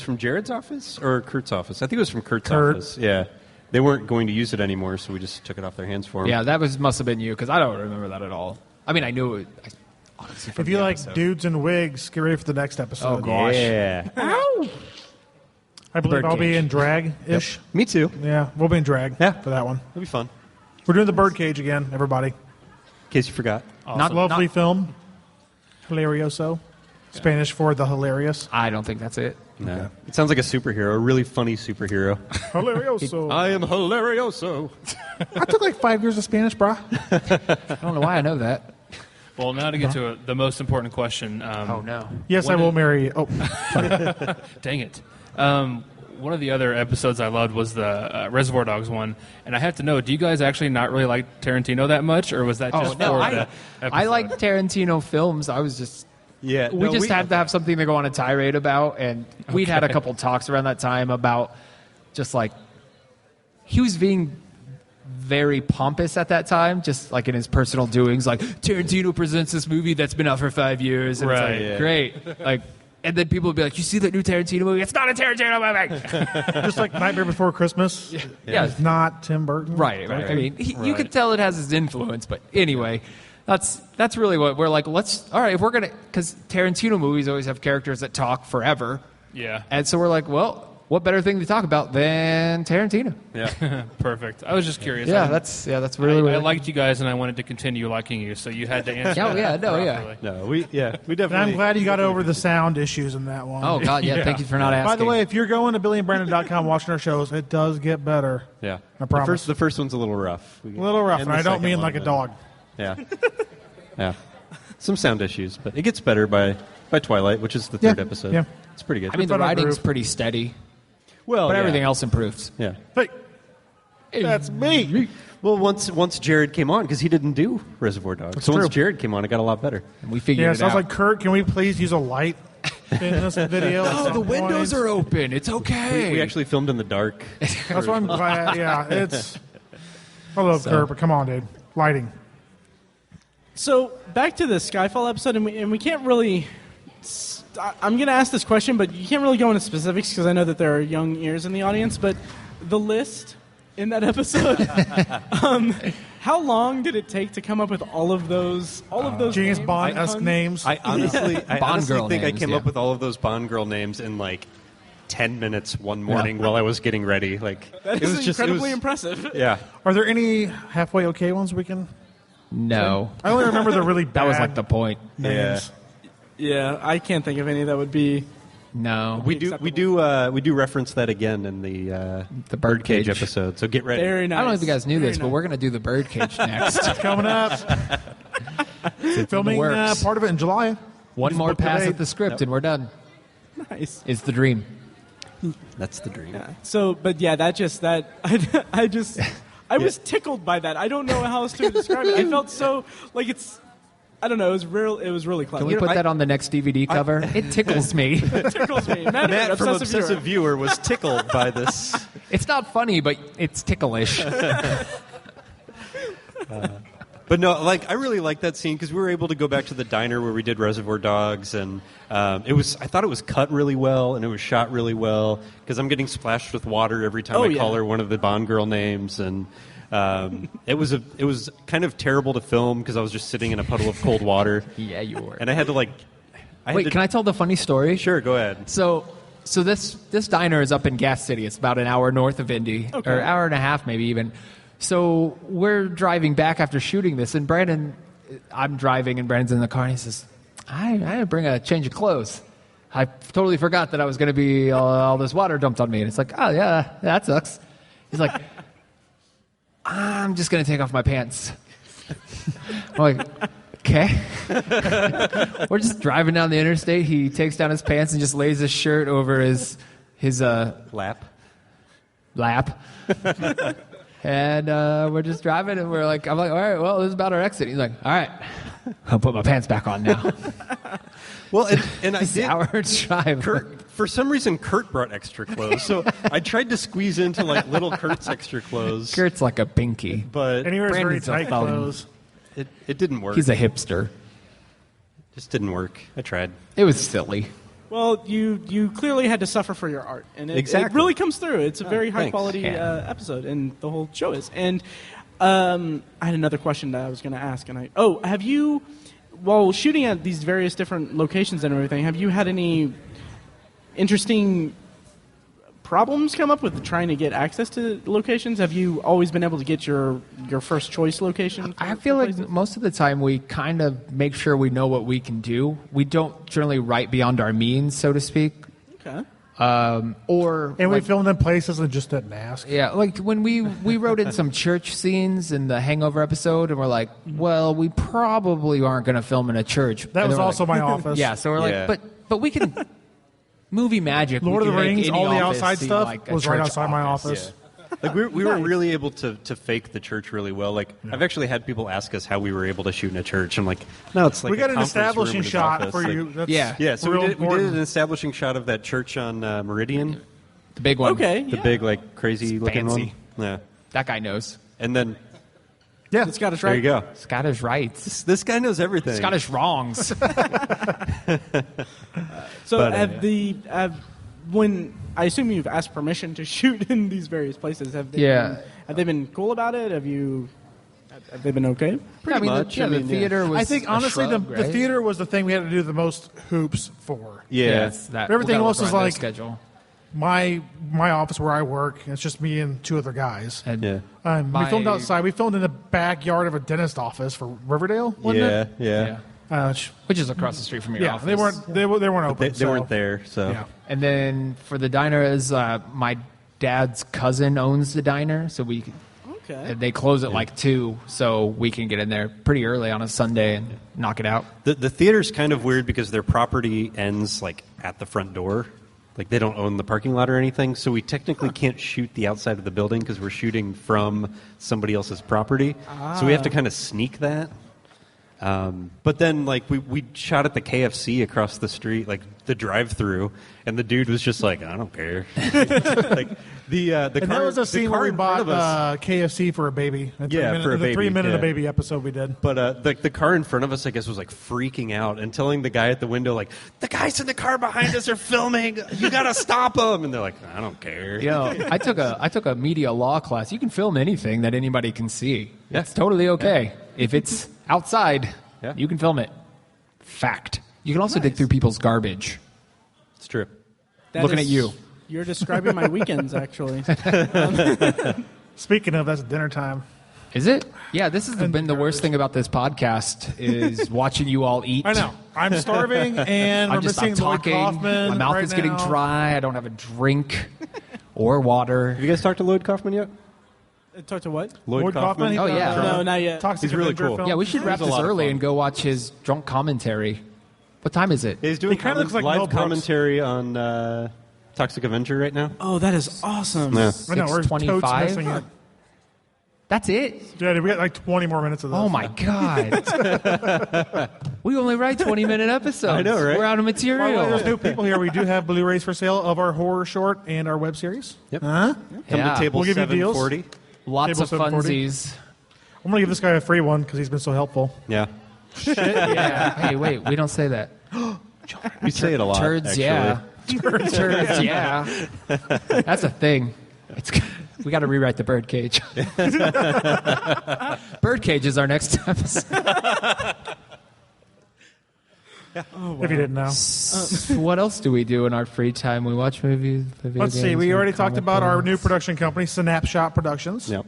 S7: from Jared's office or Kurt's office. I think it was from Kurt's
S5: Kurt.
S7: office. Yeah, they weren't going to use it anymore, so we just took it off their hands for him.
S3: Yeah, that must have been you because I don't remember that at all. I mean, I knew it. Honestly, from
S5: If you
S3: the
S5: like
S3: episode.
S5: dudes in wigs, get ready for the next episode.
S3: Oh, gosh.
S7: Yeah.
S5: I believe I'll be
S3: Birdcage.
S5: in drag-ish.
S7: Me too.
S5: Yeah, we'll be in drag for that one.
S7: It'll be fun.
S5: We're doing the birdcage again, everybody.
S7: In case you forgot.
S5: Lovely film. Hilarioso. Spanish for the hilarious.
S3: I don't think that's it.
S7: No. It sounds like a superhero, a really funny superhero.
S5: Hilarioso.
S7: I am hilarioso.
S5: I took like 5 years of Spanish, brah.
S3: I don't know why I know that.
S6: Well, now to get to the most important question.
S3: Oh no.
S5: Yes, I
S6: When
S5: will
S6: did-
S5: marry you. Oh,
S6: Dang it. one of the other episodes I loved was the Reservoir Dogs one, and I have to know, do you guys actually not really like Tarantino that much, or was that just for the episode?
S3: I like Tarantino films. I was just we had to have something to go on a tirade about, and we'd had a couple talks around that time about just like he was being very pompous at that time, just like in his personal doings, like Tarantino presents this movie that's been out for 5 years, and
S6: Right,
S3: it's like
S6: yeah.
S3: great, like, and then people would be like, "You see that new Tarantino movie? It's not a Tarantino movie."
S5: Just like Nightmare Before Christmas.
S3: Yeah.
S5: It's not Tim Burton.
S3: Right. I mean, you could tell it has his influence, but anyway, that's really what we're like. All right, if we're gonna, because Tarantino movies always have characters that talk forever,
S6: Yeah.
S3: and so we're like, well, what better thing to talk about than Tarantino?
S6: Yeah. Perfect. I was just curious.
S3: Yeah,
S6: I-
S3: that's really.
S6: I liked you guys, and I wanted to continue liking you, so you had to answer.
S3: Oh, yeah,
S6: that
S3: no, yeah.
S6: properly.
S7: No, we
S5: And
S7: definitely.
S5: I'm glad you got over the sound issues in that one.
S3: Oh God, yeah. Thank you for not asking.
S5: By the way, if you're going to BillyandBrandon.com watching our shows, it does get better.
S7: Yeah,
S5: I promise.
S7: The first one's a little rough.
S5: A little rough, and
S7: the
S5: I don't
S7: second
S5: mean
S7: one,
S5: like a
S7: but-
S5: dog.
S7: Yeah, yeah. Some sound issues, but it gets better by Twilight, which is the third
S5: Yeah,
S7: episode.
S5: yeah.
S7: It's pretty good.
S3: I mean, the
S5: Fun
S3: writing's
S5: groove.
S3: pretty steady,
S7: well,
S3: but
S7: yeah.
S3: everything else improves.
S7: Yeah.
S5: Hey, that's me.
S7: Well, once Jared came on, because he didn't do Reservoir Dogs, so once
S5: true.
S7: Jared came on, it got a lot better.
S3: And we figured
S5: Yeah,
S3: it
S5: sounds
S3: out.
S5: like Kurt. Can we please use a light in this video? at
S3: Oh,
S5: some
S3: the windows
S5: point?
S3: are open. It's okay.
S7: We actually filmed in the dark.
S5: That's why I'm glad. Yeah, it's. I love Kurt, but come on, dude. Lighting.
S1: So back to the Skyfall episode, and we can't really. I'm going to ask this question, but you can't really go into specifics because I know that there are young ears in the audience. But the list in that episode, how long did it take to come up with all of those?
S5: James
S1: names?
S5: Bond-esque names.
S7: I honestly
S3: girl
S7: think I
S3: names,
S7: came
S3: yeah.
S7: up with all of those Bond girl names in like 10 minutes one morning while I was getting ready. Like
S1: That is incredibly impressive.
S7: Yeah.
S5: Are there any halfway okay ones we can?
S3: no.
S5: I only remember the really bad
S3: That was like the point.
S5: names.
S1: Yeah, I can't think of any that would be.
S3: No.
S7: We do reference that again in the
S3: birdcage
S7: episode. So get ready.
S1: Very nice.
S3: I don't know if you guys knew
S1: Very
S3: this, but
S1: nice.
S3: we're going to do the birdcage next.
S5: Coming up. Filming
S3: works.
S5: part of it in July.
S3: One more
S5: book the
S3: pass
S5: date.
S3: at the script, and we're done.
S1: nice.
S3: It's the dream.
S7: That's the dream.
S1: So, but yeah, I was tickled by that. I don't know how else to describe it. I felt so like it's. I don't know. It was real. It was really clever.
S3: Can we put that on the next DVD cover? It tickles me.
S1: It tickles me.
S7: Matt from
S1: Obsessive
S7: Obsessive Viewer was tickled by this.
S3: It's not funny, but it's ticklish.
S7: But no, like I really like that scene because we were able to go back to the diner where we did Reservoir Dogs, and I thought it was cut really well and it was shot really well because I'm getting splashed with water every time I call her one of the Bond girl names, and it was kind of terrible to film because I was just sitting in a puddle of cold water.
S3: Yeah, you were.
S7: And I had to like.
S3: Wait, can I tell the funny story?
S7: Sure, go ahead.
S3: So this diner is up in Gas City. It's about an hour north of Indy, or hour and a half maybe even. So we're driving back after shooting this, and I'm driving, and Brandon's in the car, and he says, I didn't bring a change of clothes. I totally forgot that I was going to be all this water dumped on me. And it's like, oh, yeah, that sucks. He's like, I'm just going to take off my pants. I'm like, okay. We're just driving down the interstate. He takes down his pants and just lays his shirt over his
S7: Lap.
S3: And we're just driving, and I'm like, all right, well, this is about our exit. He's like, all right, I'll put my pants back on now.
S7: Well, and I
S3: It's
S7: did.
S3: an hour drive.
S7: Kurt, for some reason, Kurt brought extra clothes, so I tried to squeeze into like little Kurt's extra clothes,
S3: Kurt's like a pinky.
S7: but
S5: And he wears very
S3: Brandon's a
S5: tight
S3: thumb.
S5: clothes.
S7: it didn't work.
S3: He's a hipster.
S7: Just didn't work. I tried.
S3: It was silly.
S1: Well, you clearly had to suffer for your art, and it
S7: Exactly.
S1: really comes through. It's a very high
S7: thanks.
S1: quality
S3: Yeah.
S1: episode, and the whole show is. And I had another question that I was going to ask, and have you, while shooting at these various different locations and everything, have you had any interesting problems come up with trying to get access to locations? Have you always been able to get your first choice location?
S3: I feel like most of the time we kind of make sure we know what we can do. We don't generally write beyond our means, so to speak.
S1: Okay.
S5: And we filmed in places and just didn't ask.
S3: Yeah, like when we wrote in some church scenes in the Hangover episode, and we're like, well, we probably aren't going to film in a church.
S5: That
S3: And
S5: was
S3: then we're
S5: also
S3: like,
S5: my office.
S3: yeah, so we're
S7: Yeah.
S3: like, but we can movie magic.
S5: Lord
S3: we
S5: of the
S3: can make
S5: Rings,
S3: any
S5: all the
S3: office
S5: outside
S3: seem
S5: stuff
S3: like a
S5: was right
S3: church
S5: outside my office.
S7: Like we were really able to fake the church really well. Like I've actually had people ask us how we were able to shoot in a church. I'm like, no, it's like
S5: We got
S7: a
S5: an
S7: conference room
S5: establishing
S7: in his
S5: shot
S7: office.
S5: for
S7: Like,
S5: you. That's
S3: Yeah.
S7: So
S5: real
S7: we did
S5: important.
S7: an establishing shot of that church on Meridian,
S3: The big one.
S1: Okay.
S7: the big like crazy
S3: It's
S7: looking
S3: fancy.
S7: one. Yeah,
S3: That guy knows.
S7: and then
S5: Yeah,
S1: The Scottish
S7: there
S1: right.
S7: you go.
S3: Scottish rights.
S7: This guy knows everything.
S3: Scottish wrongs.
S1: So
S7: But,
S1: when I assume you've asked permission to shoot in these various places, have they
S3: Yeah.
S1: have they been cool about it? Have they been okay?
S7: Pretty much.
S3: The,
S7: I mean,
S3: the theater was.
S5: I think
S3: a
S5: honestly,
S3: shrug,
S5: the
S3: right?
S5: theater was the thing we had to do the most hoops for.
S7: Yeah.
S3: it's that,
S5: Everything
S3: we gotta
S5: else
S3: work
S5: is
S3: around their
S5: like-
S3: schedule.
S5: My office where I work, it's just me and two other guys.
S3: And
S7: Yeah.
S5: We filmed outside. We filmed in the backyard of a dentist office for Riverdale. Wasn't
S7: Yeah,
S5: it?
S7: yeah.
S3: which is across the street from your
S5: Yeah,
S3: office.
S5: they weren't open.
S7: They
S5: so-
S7: weren't there, so
S5: Yeah.
S3: And then for the diner, is my dad's cousin owns the diner, so we
S1: Okay.
S3: they close at like 2, so we can get in there pretty early on a Sunday and knock it out.
S7: The theater's kind of weird because their property ends like at the front door. Like they don't own the parking lot or anything, so we technically can't shoot the outside of the building because we're shooting from somebody else's property. So we have to kind of sneak that. But then, like, we shot at the KFC across the street, like the drive-through, and the dude was just like, "I don't care." Like the
S5: And
S7: car,
S5: that was a
S7: the
S5: scene
S7: car
S5: where we
S7: in front
S5: bought
S7: of us.
S5: KFC for a baby.
S7: For a baby,
S5: The 3-minute
S7: yeah.
S5: baby episode we did.
S7: But the car in front of us, I guess, was like freaking out and telling the guy at the window, like, "The guys in the car behind us are filming. You gotta stop them." And they're like, "I don't care."
S3: I took a media law class. You can film anything that anybody can see.
S7: Yeah.
S3: It's totally okay. If it's outside,
S7: Yeah.
S3: you can film it. Fact. You can also dig through people's garbage.
S7: It's true.
S1: That
S3: Looking
S1: is-
S3: at you.
S1: You're describing my weekends, actually.
S5: Speaking of, that's dinner time.
S3: Is it? Yeah, this has been the worst thing about this podcast is watching you all eat.
S5: I know. I'm starving, and
S3: I'm
S5: we're
S3: just
S5: missing
S3: not
S5: Lloyd
S3: talking.
S5: Kaufman.
S3: My mouth
S5: right
S3: is getting
S5: now.
S3: dry. I don't have a drink or water.
S7: Have you guys talked to Lloyd Kaufman yet?
S1: Talk to what?
S5: Lloyd Kaufman.
S3: Oh, yeah.
S1: No, not yet.
S5: Toxic
S7: He's really
S5: Avenger
S7: cool.
S5: film.
S3: Yeah, we should wrap
S7: It was a
S3: this
S7: lot of
S3: early
S7: fun.
S3: and go watch his drunk commentary. What time is it?
S7: He's doing
S5: He kinda looks like
S7: live
S5: Mel Brooks.
S7: commentary on Toxic Avenger right now.
S1: Oh, that is awesome.
S7: Yeah.
S5: I know, we're totes
S3: 6:25?
S5: missing it.
S3: That's it?
S5: Yeah, we got like 20 more minutes of this.
S3: Oh, my God. We only write 20-minute episodes.
S7: I know, right?
S3: We're out of
S5: By the way,
S3: material.
S5: there's new people here. We do have Blu-rays for sale of our horror short and our web series.
S7: Yep.
S5: Huh?
S7: Come
S3: Yeah.
S7: to table
S5: We'll give you deals.
S7: 740.
S3: Lots
S5: Table
S3: of
S5: 740.
S3: funsies.
S5: I'm going to give this guy a free one because he's been so helpful.
S7: Yeah.
S3: Yeah. Hey, wait, we don't say that.
S7: We say it a lot.
S3: Turds,
S7: actually.
S3: yeah. Turds, yeah. That's a thing. We got to rewrite the birdcage. Birdcage is our next episode.
S5: If you didn't know.
S3: What else do we do in our free time? We watch movies. play video
S5: Let's see.
S3: games,
S5: We
S3: read
S5: already talked
S3: comic
S5: about our
S3: books.
S5: new production company, Snapshot Productions.
S7: Yep.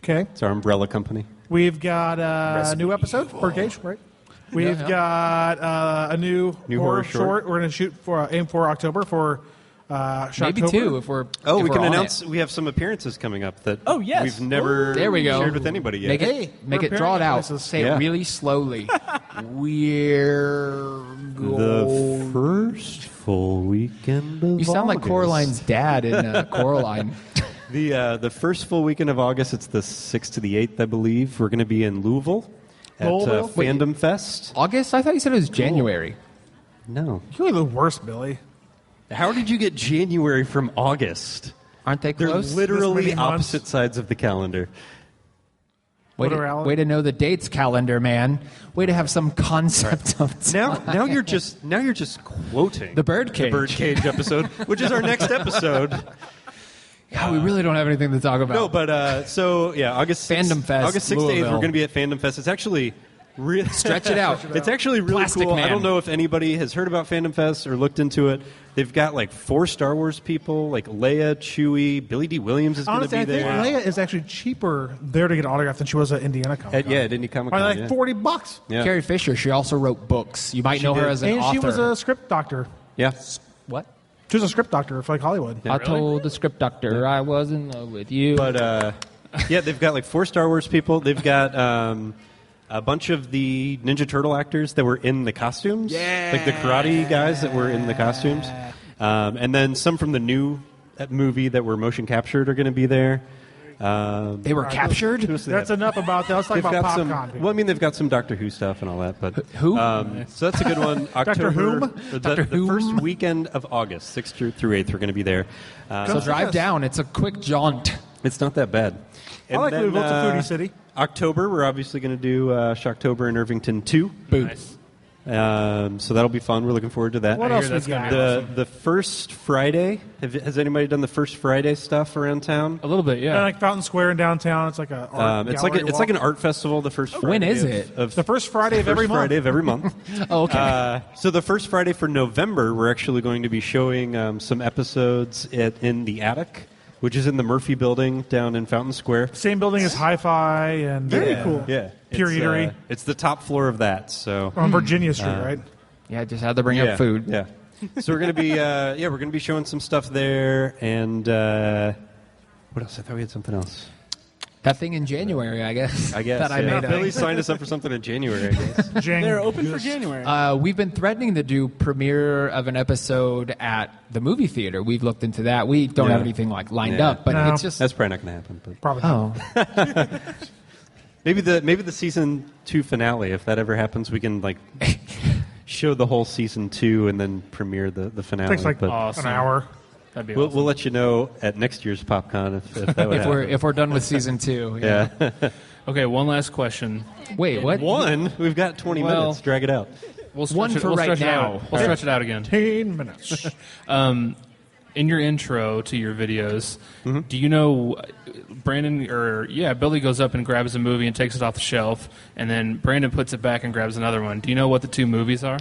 S5: Okay.
S7: It's our umbrella company.
S5: We've got a new episode, Birdcage, right? We've
S3: yeah.
S5: got a new horror short. We're going to shoot for aim for October for Shocktober.
S3: Maybe 2 if we're.
S7: Oh,
S3: if
S7: we
S3: we're
S7: can
S3: on
S7: announce
S3: it.
S7: we have some appearances coming up that
S1: Oh, yes.
S7: we've never
S3: There we go.
S7: shared with anybody yet.
S3: Make
S5: Hey,
S3: it
S5: we're
S3: draw it out.
S5: places.
S3: Say
S7: Yeah.
S3: it really slowly. We're
S7: The first full weekend of
S3: You sound like
S7: August.
S3: Coraline's dad in Coraline.
S7: The first full weekend of August, it's the 6th to the 8th, I believe. We're going to be in Louisville at
S5: Louisville?
S7: Fandom Fest.
S3: August? I thought you said it was January.
S7: No.
S5: You're the worst, Billy.
S7: How did you get January from August?
S3: Aren't they
S7: They're
S3: close?
S5: This
S7: literally
S5: many months.
S7: opposite sides of the calendar.
S3: Way
S5: What are Alan?
S3: to know the dates, calendar man. Way to have some concept of time.
S7: Now you're just quoting
S3: The Birdcage.
S7: the Birdcage episode, which is our next episode.
S3: Yeah, we really don't have anything to talk about.
S7: No, but August 6th,
S3: Fandom Fest,
S7: August 6th to 8th,
S3: Louisville.
S7: we're going to be at Fandom Fest. It's actually really
S3: Stretch it out.
S7: It's actually really
S3: Plastic
S7: cool.
S3: Man.
S7: I don't know if anybody has heard about Fandom Fest or looked into it. They've got like 4 Star Wars people, like Leia, Chewie, Billy D. Williams is going to
S5: Honestly,
S7: be
S5: I think
S7: there.
S5: Leia is actually cheaper there to get autographed than she was at Indiana Comic Con.
S7: At Indy Comic Con.
S5: By like
S7: yeah.
S5: $40.
S7: Yeah.
S3: Carrie Fisher, she also wrote books. You might know her
S7: did.
S3: as an
S5: And
S3: author.
S5: she was a script doctor.
S7: Yeah.
S3: What?
S5: She was a script doctor for like Hollywood.
S3: I told the script doctor I was in love with you.
S7: But yeah, they've got like 4 Star Wars people. They've got a bunch of the Ninja Turtle actors that were in the costumes, like the karate guys that were in the costumes. And then some from the new movie that were motion captured are going to be there.
S3: They were captured?
S5: That's enough about that. Let's talk
S7: They've
S5: about
S7: got
S5: PopCon.
S7: well, I mean, they've got some Doctor Who stuff and all that, but
S3: Who?
S7: So that's a good one.
S5: Dr.
S7: October,
S5: Whom?
S7: the first weekend of August, 6th through 8th, we're going to be there.
S3: So drive down. It's a quick jaunt.
S7: It's not that bad.
S5: I like Louisville. It's a foodie city.
S7: October, we're obviously going to do Shocktober in Irvington 2.
S3: Boots.
S7: So that'll be fun. We're looking forward to that.
S5: What else we
S6: that's gonna
S5: got?
S6: be awesome.
S7: The first Friday, has anybody done the first Friday stuff around town?
S6: A little bit, yeah.
S5: Like Fountain Square in downtown. It's like a art
S7: It's
S5: gallery
S7: like an
S5: walk.
S7: art festival. The first Friday
S3: When is
S7: of-
S3: it?
S7: Of
S5: The first Friday of every
S7: first
S5: month.
S7: Friday of every month.
S3: Oh, okay.
S7: So the first Friday for November, we're actually going to be showing some episodes in the attic, which is in the Murphy Building down in Fountain Square.
S5: Same building as Hi-Fi and
S1: Very cool.
S7: Yeah,
S5: Pure
S7: it's,
S5: Eatery.
S7: It's the top floor of that. So
S5: on Virginia Street, right?
S3: Yeah, just had to bring up food.
S7: Yeah. So we're gonna be we're gonna be showing some stuff there, and what else? I thought we had something else.
S3: That thing in January, I guess. that I
S7: yeah.
S3: made
S7: Billy
S3: up.
S7: signed us up for something in January, I guess.
S1: They're open for January.
S3: We've been threatening to do premiere of an episode at the movie theater. We've looked into that. We don't have anything lined
S7: Yeah.
S3: up, but
S5: No.
S3: it's just
S7: That's probably not gonna happen. But
S5: Probably.
S3: oh.
S7: maybe the season 2 finale, if that ever happens, we can show the whole season 2 and then premiere the finale.
S5: Takes like
S7: But
S6: Awesome.
S5: an hour.
S6: That'd be
S7: we'll
S6: awesome.
S7: let you know at next year's PopCon if that would happen.
S3: if we're done with season 2.
S7: Yeah.
S6: Okay, one last question.
S3: Wait, what?
S7: One. We've got 20
S6: Well-
S7: minutes. Drag it out.
S6: We'll
S3: One
S6: stretch it,
S3: for
S6: we'll
S3: right
S6: stretch it
S3: now.
S6: out. We'll stretch it out again.
S5: 10 minutes.
S6: In your intro to your videos, do you know Billy goes up and grabs a movie and takes it off the shelf, and then Brandon puts it back and grabs another one. Do you know what the two movies are?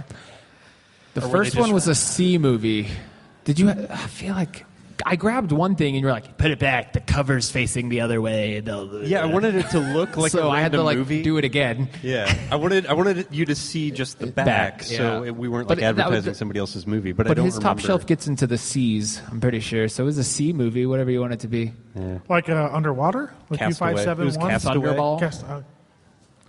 S3: The
S6: Or were
S3: first
S6: they
S3: one
S6: just-
S3: was a C movie. Did you? I feel like I grabbed one thing and you were like, "Put it back. The cover's facing the other way."
S7: Yeah, I wanted it to look like
S3: so
S7: a
S3: I had to
S7: random movie.
S3: do it again.
S7: Yeah, I wanted you to see just the back, so
S3: yeah.
S7: we weren't
S3: But that was
S7: advertising somebody else's movie. But I
S3: But
S7: don't
S3: his top
S7: remember.
S3: shelf gets into the C's. I'm pretty sure. So it was a C movie, whatever you want it to be.
S7: Yeah.
S5: Like underwater? Like
S7: Castaway. It was
S5: U571?
S7: Castaway.
S3: Thunderball.
S5: Castaway.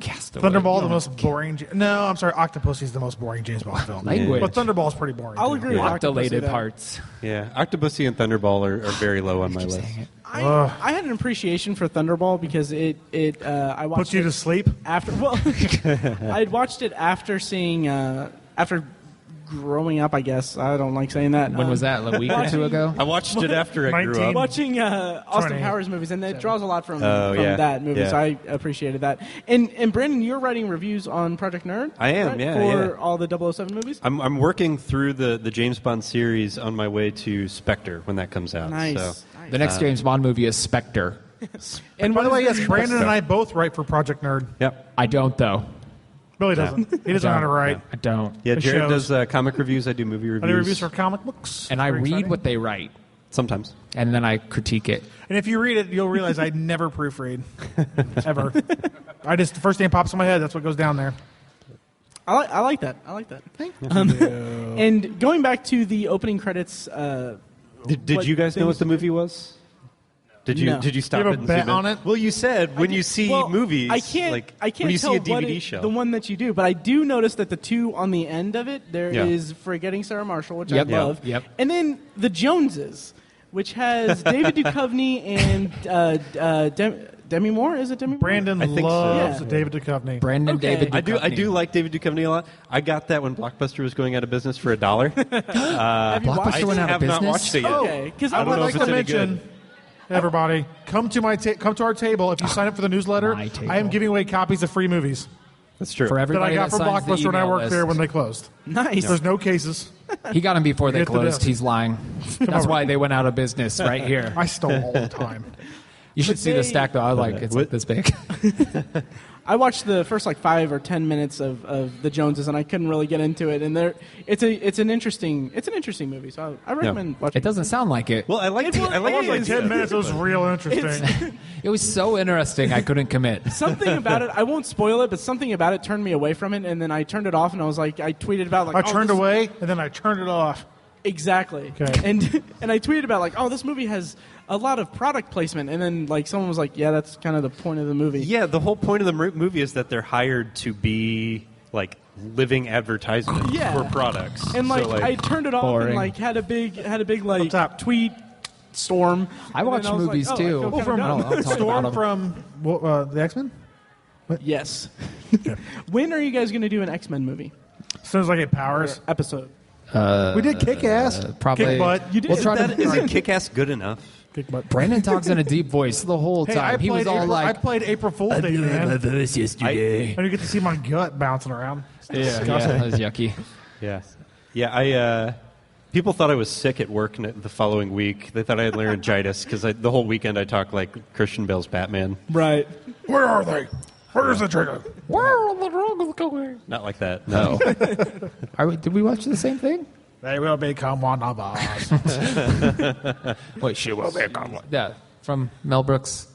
S5: Thunderball, the most boring. No, I'm sorry. Octopussy is the most boring James Bond film.
S3: Language.
S5: But Thunderball is pretty boring.
S1: I'll
S5: too.
S1: agree with Octopussy
S3: Octolated
S1: there.
S3: parts.
S7: Yeah, Octopussy and Thunderball are very low on my list.
S1: I had an appreciation for Thunderball because I watched
S5: Puts you
S1: it
S5: to sleep?
S1: after. Well, I had watched it after seeing after growing up. I guess I don't like saying that.
S3: When was that? A week or two ago?
S7: I watched it after I grew
S5: 19.
S7: up.
S1: Watching Austin
S5: 20.
S1: Powers movies, and it draws a lot from
S7: yeah.
S1: that movie,
S7: Yeah.
S1: so I appreciated that. And Brandon, you're writing reviews on Project Nerd.
S7: I am,
S1: right?
S7: yeah,
S1: for
S7: yeah.
S1: all the 007 movies.
S7: I'm working through the James Bond series on my way to Spectre when that comes out.
S1: Nice.
S7: So.
S1: Nice.
S3: The next James Bond movie is Spectre.
S5: And by the
S1: what
S5: way,
S1: is
S5: yes,
S1: the-
S5: Brandon and I both write for Project Nerd.
S7: Yep.
S3: I don't, though.
S5: Billy doesn't. He doesn't know how to write.
S3: I don't.
S7: Yeah,
S5: It
S7: Jared
S5: shows.
S7: does comic reviews. I do movie reviews.
S5: I do reviews for comic books.
S3: And I
S5: Very
S3: read
S5: exciting.
S3: what they write,
S7: Sometimes.
S3: and then I critique it.
S5: And if you read it, you'll realize I never proofread. Ever. The first name pops in my head, that's what goes down there.
S1: I like that. I like that. And going back to the opening credits.
S7: Did
S1: what
S7: you guys know
S1: things-
S7: what the movie was? Did you
S1: No.
S7: Did you stop
S5: You have
S7: it
S5: a
S7: and
S5: bet
S7: zoom in?
S5: on it?
S7: Well, you said when you see
S1: Well,
S7: movies,
S1: I can't.
S7: like
S1: I can't
S7: when you
S1: tell
S7: see a
S1: what
S7: DVD
S1: it-
S7: show.
S1: the one that you do, but I do notice that the two on the end of it there is
S7: Yeah.
S1: Forgetting Sarah Marshall, which
S3: Yep.
S1: I love.
S3: Yep.
S1: And then the Joneses, which has David Duchovny and Demi Moore. Is it Demi Moore?
S5: Brandon
S7: I think so.
S5: loves
S1: Yeah.
S5: David Duchovny.
S3: Brandon
S1: Okay.
S3: David Duchovny.
S7: I do like David Duchovny a lot. I got that when Blockbuster was going out of business for $1.
S1: Have you watched
S3: Blockbuster
S1: it?
S3: went out of
S7: have not
S3: business?
S7: watched it yet.
S1: Okay, because
S5: I
S7: don't
S5: would
S7: know
S5: like
S7: if
S5: to
S7: it's any
S5: mention, everybody, come to our table. If you sign up for the newsletter,
S3: My table.
S5: I am giving away copies of free movies
S7: That's true.
S3: For
S5: that
S3: everybody
S5: I got from
S3: signs the
S5: Blockbuster when I
S3: email
S5: worked there
S3: list.
S5: when they closed.
S1: nice.
S5: There's no cases.
S3: He got them before they
S5: Get the
S3: closed.
S5: disc.
S3: He's lying. That's
S5: over.
S3: why they went out of business right here.
S5: I stole all the time.
S3: You should see the stack, though. I like it's like this big.
S1: I watched the first 5 or 10 minutes of the Joneses, and I couldn't really get into it. And it's an interesting movie, so I recommend watching.
S3: It doesn't sound like it.
S7: Well, I like the
S5: I watched like 10 minutes. It was real interesting.
S3: It was so interesting, I couldn't commit.
S1: Something about it, I won't spoil it, but something about it turned me away from it, and then I turned it off, and I was like, I tweeted about
S5: I turned away, and then I turned it off.
S1: Exactly.
S5: Okay.
S1: And I tweeted about this movie has a lot of product placement, and then someone was like, yeah, that's kind of the point of the movie.
S7: Yeah, the whole point of the movie is that they're hired to be like living advertisement
S1: Yeah.
S7: for products.
S1: And
S7: So,
S1: I turned it off
S3: boring.
S1: and like had a big like tweet storm.
S3: I
S1: And
S3: watch
S1: then was
S3: movies
S1: like,
S3: too.
S1: I feel kinda
S5: from
S1: dumb.
S3: I'll talk
S5: Storm
S3: about 'em.
S5: from the X-Men?
S1: Yes. When are you guys going to do an X-Men movie
S5: As soon as I get powers.
S1: episode?
S5: We did Kick-Ass.
S3: Probably.
S5: Kick butt.
S1: You did.
S3: We'll try to.
S7: Isn't Kick-Ass good enough?
S5: Kick butt.
S3: Brandon talks in a deep voice the whole
S5: Hey,
S3: time. He was all
S5: I
S3: like,
S5: played April Fool's Day, man.
S3: voice yesterday.
S5: And you get to see my gut bouncing around.
S3: Yeah, that was yucky.
S7: Yeah. Yeah, people thought I was sick at work the following week. They thought I had laryngitis because the whole weekend I talked like Christian Bale's Batman.
S1: Right.
S5: Where are they? Where's the trigger?
S3: Where are the drugs going?
S7: Not like that. No.
S3: Did we watch the same thing?
S5: They will become one of us.
S3: Wait, she will become one. Yeah, from Mel Brooks.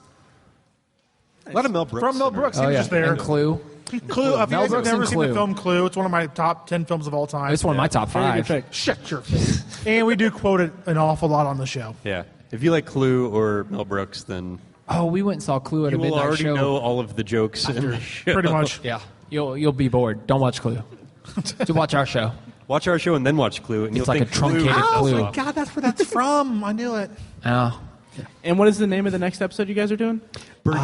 S7: A lot of Mel Brooks.
S5: From Mel Brooks, he was just there.
S3: And Clue.
S5: Clue. If you
S3: Mel
S5: guys have
S3: Brooks
S5: never
S3: and
S5: seen the
S3: Clue.
S5: film Clue, it's one of my top 10 films of all time.
S3: It's one of my top
S1: Very good
S3: 5.
S1: pick.
S5: Shut your face. And we do quote it an awful lot on the show.
S7: Yeah. If you like Clue or Mel Brooks, then
S3: Oh, we went and saw Clue at
S7: you
S3: a
S7: will
S3: midnight
S7: already
S3: show.
S7: know all of the jokes in the show.
S5: Pretty much.
S3: Yeah, you'll be bored. Don't watch Clue. To watch our show.
S7: Watch our show and then watch Clue, and
S3: It's
S7: you'll
S3: like
S7: think
S3: a truncated
S7: Clue.
S3: Clue.
S5: Oh my God, that's where that's from. I knew it.
S3: Oh.
S1: And what is the name of the next episode you guys are doing?
S7: Birdcage.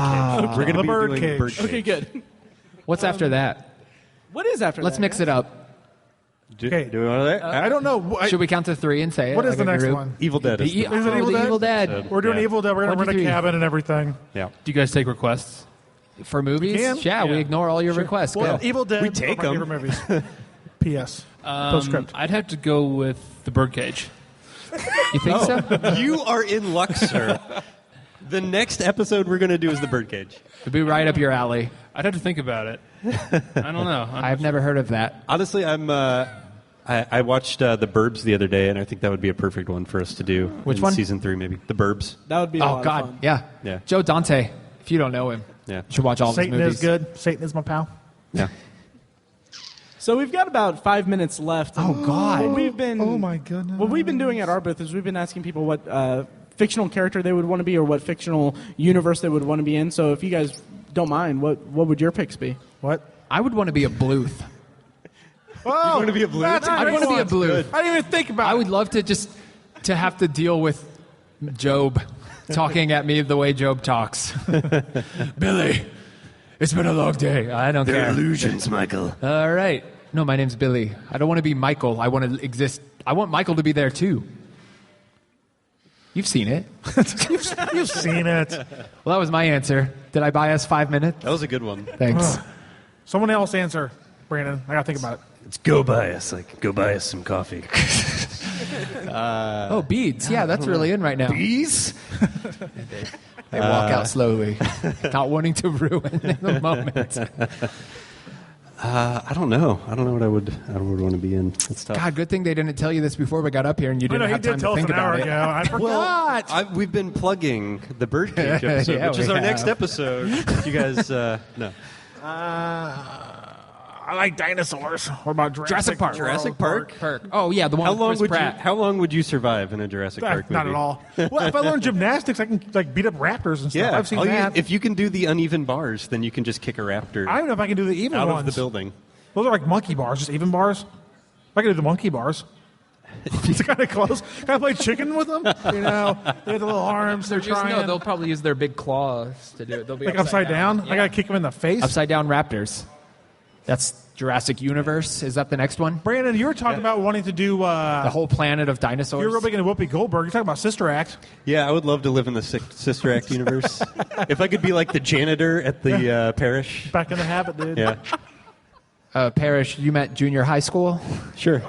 S7: We're going to
S5: The
S7: be
S5: Birdcage.
S7: doing Birdcage.
S1: Okay, good.
S3: What's after that?
S1: What is after
S3: Let's
S1: that?
S3: mix it up.
S5: Okay.
S7: Do we want that?
S5: I don't know.
S3: Should we count to 3 and say it?
S5: What is
S3: like
S5: the
S3: a
S5: next
S3: group?
S5: one?
S7: Evil Dead is
S3: The,
S7: the
S5: Is it Evil
S3: the
S5: Dead?
S3: Evil Dead.
S5: We're doing
S7: Yeah.
S5: Evil Dead. We're going to
S3: 1, 2,
S5: rent a
S3: 3.
S5: cabin and everything.
S7: Yeah.
S6: Do you guys take requests?
S3: For movies?
S5: can.
S3: Yeah, we ignore all your requests.
S5: Well,
S3: Go.
S5: Evil Dead.
S7: We take
S5: are my
S7: 'em.
S5: favorite movies. P.S. Postscript.
S6: I'd have to go with the Birdcage.
S3: You think so?
S7: You are in luck, sir. The next episode we're going to do is the Birdcage.
S3: It'd be right up your alley.
S6: I'd have to think about it. I don't know.
S3: I've never heard of that.
S7: Honestly, I watched The Burbs the other day, and I think that would be a perfect one for us to do.
S3: Which
S7: in
S3: one?
S7: Season 3, maybe. The Burbs.
S1: That would be a lot
S3: Oh,
S1: of
S3: God.
S1: fun.
S3: Yeah.
S7: Yeah.
S3: Joe Dante. If you don't know him,
S7: Yeah.
S3: you should watch all of his
S5: Satan
S3: movies.
S5: is good. Satan is my pal.
S7: Yeah.
S1: So we've got about 5 minutes left.
S3: Oh, God.
S1: What we've been,
S5: Oh, my goodness.
S1: What we've been doing at our booth is we've been asking people what fictional character they would want to be or what fictional universe they would want to be in. So if you guys don't mind, what would your picks be?
S5: What?
S3: I would want to be a Bluth.
S5: Oh,
S7: want to be a Bluth?
S5: that's
S3: I'd
S5: great
S3: want to be a
S5: one.
S3: Bluth.
S5: I didn't even think about
S3: I
S5: it.
S3: would love to just to have to deal with Job talking at me the way Job talks. Billy, it's been a long day. I don't care.
S7: illusions, Michael.
S3: All right. No, my name's Billy. I don't want to be Michael. I want to exist. I want Michael to be there too. You've seen it.
S5: You've seen it.
S3: Well, that was my answer. Did I buy us 5 minutes?
S7: That was a good one.
S3: Thanks.
S5: Someone else answer, Brandon. I got to think about it.
S7: Let's go buy us. Go buy us some coffee.
S3: Oh, beads. Yeah, that's really in right now.
S7: Bees?
S3: They walk out slowly, not wanting to ruin the moment.
S7: I don't know. I don't know what I would want to be in. It's tough.
S3: God, good thing they didn't tell you this before we got up here and you
S5: I know
S3: didn't
S5: he
S3: have
S5: did
S3: time
S5: tell
S3: to
S5: us
S3: think
S5: an hour
S3: about it.
S5: ago. I forgot.
S7: We've been plugging the Birdcage episode,
S3: Yeah,
S7: which
S3: we
S7: is our
S3: have.
S7: next episode. You guys, no.
S5: I like dinosaurs. What about
S3: Jurassic Park.
S7: Jurassic Park?
S3: Oh, yeah, the one with Chris Pratt.
S7: How long would you survive in a Jurassic Park movie?
S5: Not at all. Well, if I learn gymnastics, I can beat up raptors and stuff.
S7: Yeah,
S5: I've seen
S7: all you-
S5: that.
S7: if you can do the uneven bars, then you can just kick a raptor
S5: I don't know if I can do the even
S7: out
S5: ones.
S7: of the building.
S5: Those are like monkey bars, just even bars. I can do the monkey bars. It's kind of close. Can I play chicken with them? You know, they have the little arms. They're trying.
S3: No, they'll probably use their big claws to do it. They'll be
S5: like upside down.
S3: Yeah.
S5: I gotta kick them in the face.
S3: Upside down raptors. That's Jurassic Universe. Is that the next one?
S5: Brandon, you were talking about wanting to do.
S3: The whole planet of dinosaurs.
S5: You're real big into Whoopi Goldberg. You're talking about Sister Act.
S7: Yeah, I would love to live in the Sister Act universe. If I could be like the janitor at the parish.
S5: Back in the habit, dude.
S7: Yeah,
S3: Parrish, you meant junior high school?
S7: sure.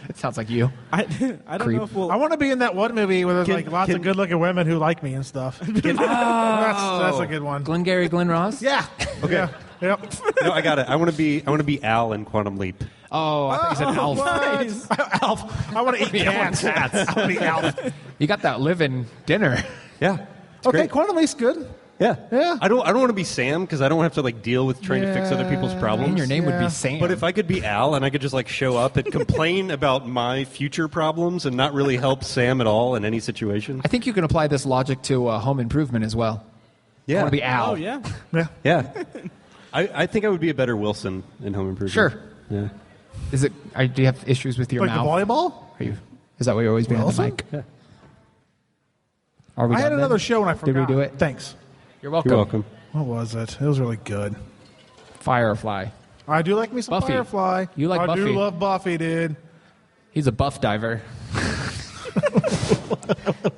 S3: It sounds like you.
S1: I don't
S3: Creep.
S1: know if we'll.
S5: I want to be in that one movie where there's
S7: Can-
S5: like lots
S7: can-
S5: of good-looking women who like me and stuff. that's a good one.
S3: Glengarry Glen Ross?
S5: Yeah. Okay. Yeah. Yep.
S7: No, I got it. I want to be Al in Quantum Leap.
S3: Oh, I thought you said Alf.
S5: What? Alf. I want to eat cats. I want to eat Alf.
S3: You got that live-in dinner.
S7: Yeah. It's
S5: Okay,
S7: great.
S5: Quantum Leap's good.
S7: Yeah.
S5: Yeah.
S7: I don't want to be Sam because I don't have to like deal with trying to fix other people's problems.
S3: And your name would
S5: Yeah.
S3: be Sam.
S7: But if I could be Al and I could just like show up and complain about my future problems and not really help Sam at all in any situation.
S3: I think you can apply this logic to Home Improvement as well. I
S7: Yeah.
S3: want to be Al.
S1: Oh yeah.
S5: Yeah.
S7: Yeah. I think I would be a better Wilson in Home Improvement.
S3: Sure.
S7: Yeah.
S3: Is it? Do you have issues with your
S5: Like
S3: mouth?
S5: the volleyball?
S3: Are you? Is that why you're always behind the
S5: Wilson?
S3: mic?
S7: Yeah.
S3: Are we
S5: I had
S3: done
S5: another
S3: then?
S5: show and I forgot.
S3: Did we do it?
S5: Thanks.
S3: You're welcome.
S7: You're welcome.
S5: What was it? It was really good.
S3: Firefly.
S5: I do like me some
S3: Buffy.
S5: Firefly.
S3: You like
S5: I
S3: Buffy.
S5: do love Buffy, dude.
S3: He's a buff diver.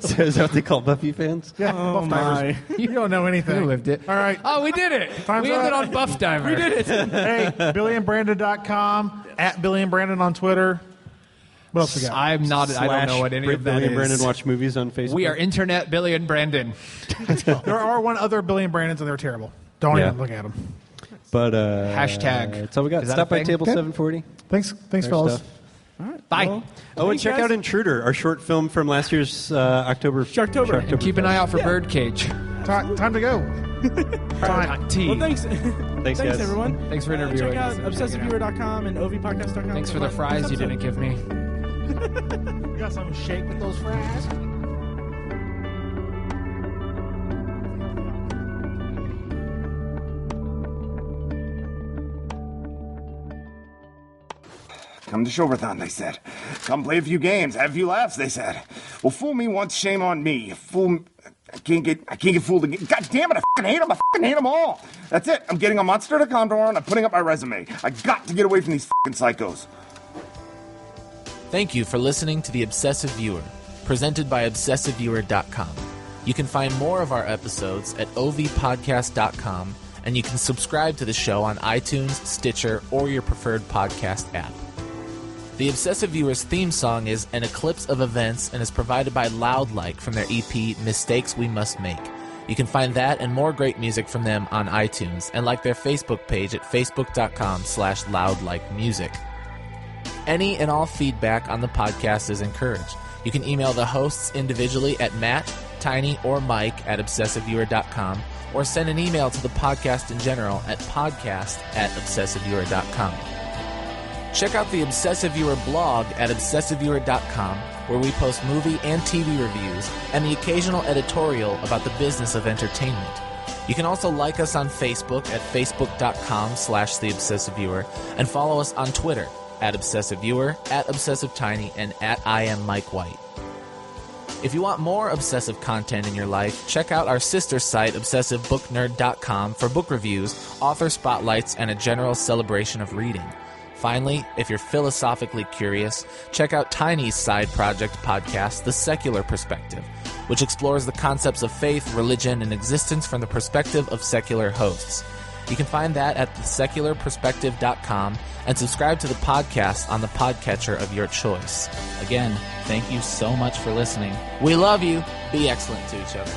S7: So is that what they call Buffy fans?
S5: Yeah, Buff divers. You don't know anything.
S3: You lived it.
S5: All right.
S3: Oh, we did it.
S5: Time's
S3: We ended
S5: up.
S3: on buff diver.
S1: We did it.
S5: Hey, BillyandBrandon.com, at Billy and Brandon on Twitter. What else we got?
S3: I'm not. I don't know what any of that
S7: Billy and Brandon
S3: is.
S7: watch movies on Facebook.
S3: We are Internet Billy and Brandon.
S5: There are one other Billy and Brandons, and they're terrible. Don't
S7: Yeah.
S5: even look at them.
S7: But
S3: Hashtag.
S7: that's all we got.
S3: Is that
S7: Stop
S3: a
S7: by
S3: thing?
S7: Table
S5: Okay.
S7: 740.
S5: Thanks, fellas.
S7: Stuff.
S3: Bye.
S7: Oh, and
S1: Thanks,
S7: check
S1: guys.
S7: out Intruder, our short film from last year's October.
S1: Shocktober.
S3: And keep an eye out for Birdcage.
S5: Time to go. Time.
S3: T.
S1: Well, thanks.
S7: Thanks, guys.
S1: everyone.
S3: Thanks for interviewing
S1: Check out
S3: us.
S1: obsessiveviewer.com and ovpodcast.com.
S3: Thanks for the fries you didn't give me.
S5: You got something to shake with those fries?
S8: Come to Showberthon, they said. Come play a few games, have a few laughs, they said. Well, fool me once, shame on me. I can't get fooled again. God damn it, I fucking hate them. I fucking hate them all. That's it. I'm getting a Monster.com tomorrow and I'm putting up my resume. I got to get away from these fucking psychos.
S9: Thank you for listening to The Obsessive Viewer, presented by ObsessiveViewer.com. You can find more of our episodes at ovpodcast.com, and you can subscribe to the show on iTunes, Stitcher, or your preferred podcast app. The Obsessive Viewer's theme song is An Eclipse of Events and is provided by Loudlike from their EP Mistakes We Must Make. You can find that and more great music from them on iTunes and like their Facebook page at facebook.com/loudlikemusic. Any and all feedback on the podcast is encouraged. You can email the hosts individually at Matt, Tiny, or Mike at obsessiveviewer.com or send an email to the podcast in general at podcast@obsessiveviewer.com. Check out the Obsessive Viewer blog at obsessiveviewer.com, where we post movie and TV reviews and the occasional editorial about the business of entertainment. You can also like us on Facebook at facebook.com/theobsessiveviewer and follow us on Twitter at obsessiveviewer, at obsessivetiny, and at IamMikeWhite. If you want more obsessive content in your life, check out our sister site, obsessivebooknerd.com, for book reviews, author spotlights, and a general celebration of reading. Finally, if you're philosophically curious, check out Tiny's side project podcast, The Secular Perspective, which explores the concepts of faith, religion, and existence from the perspective of secular hosts. You can find that at thesecularperspective.com and subscribe to the podcast on the podcatcher of your choice. Again, thank you so much for listening. We love you. Be excellent to each other.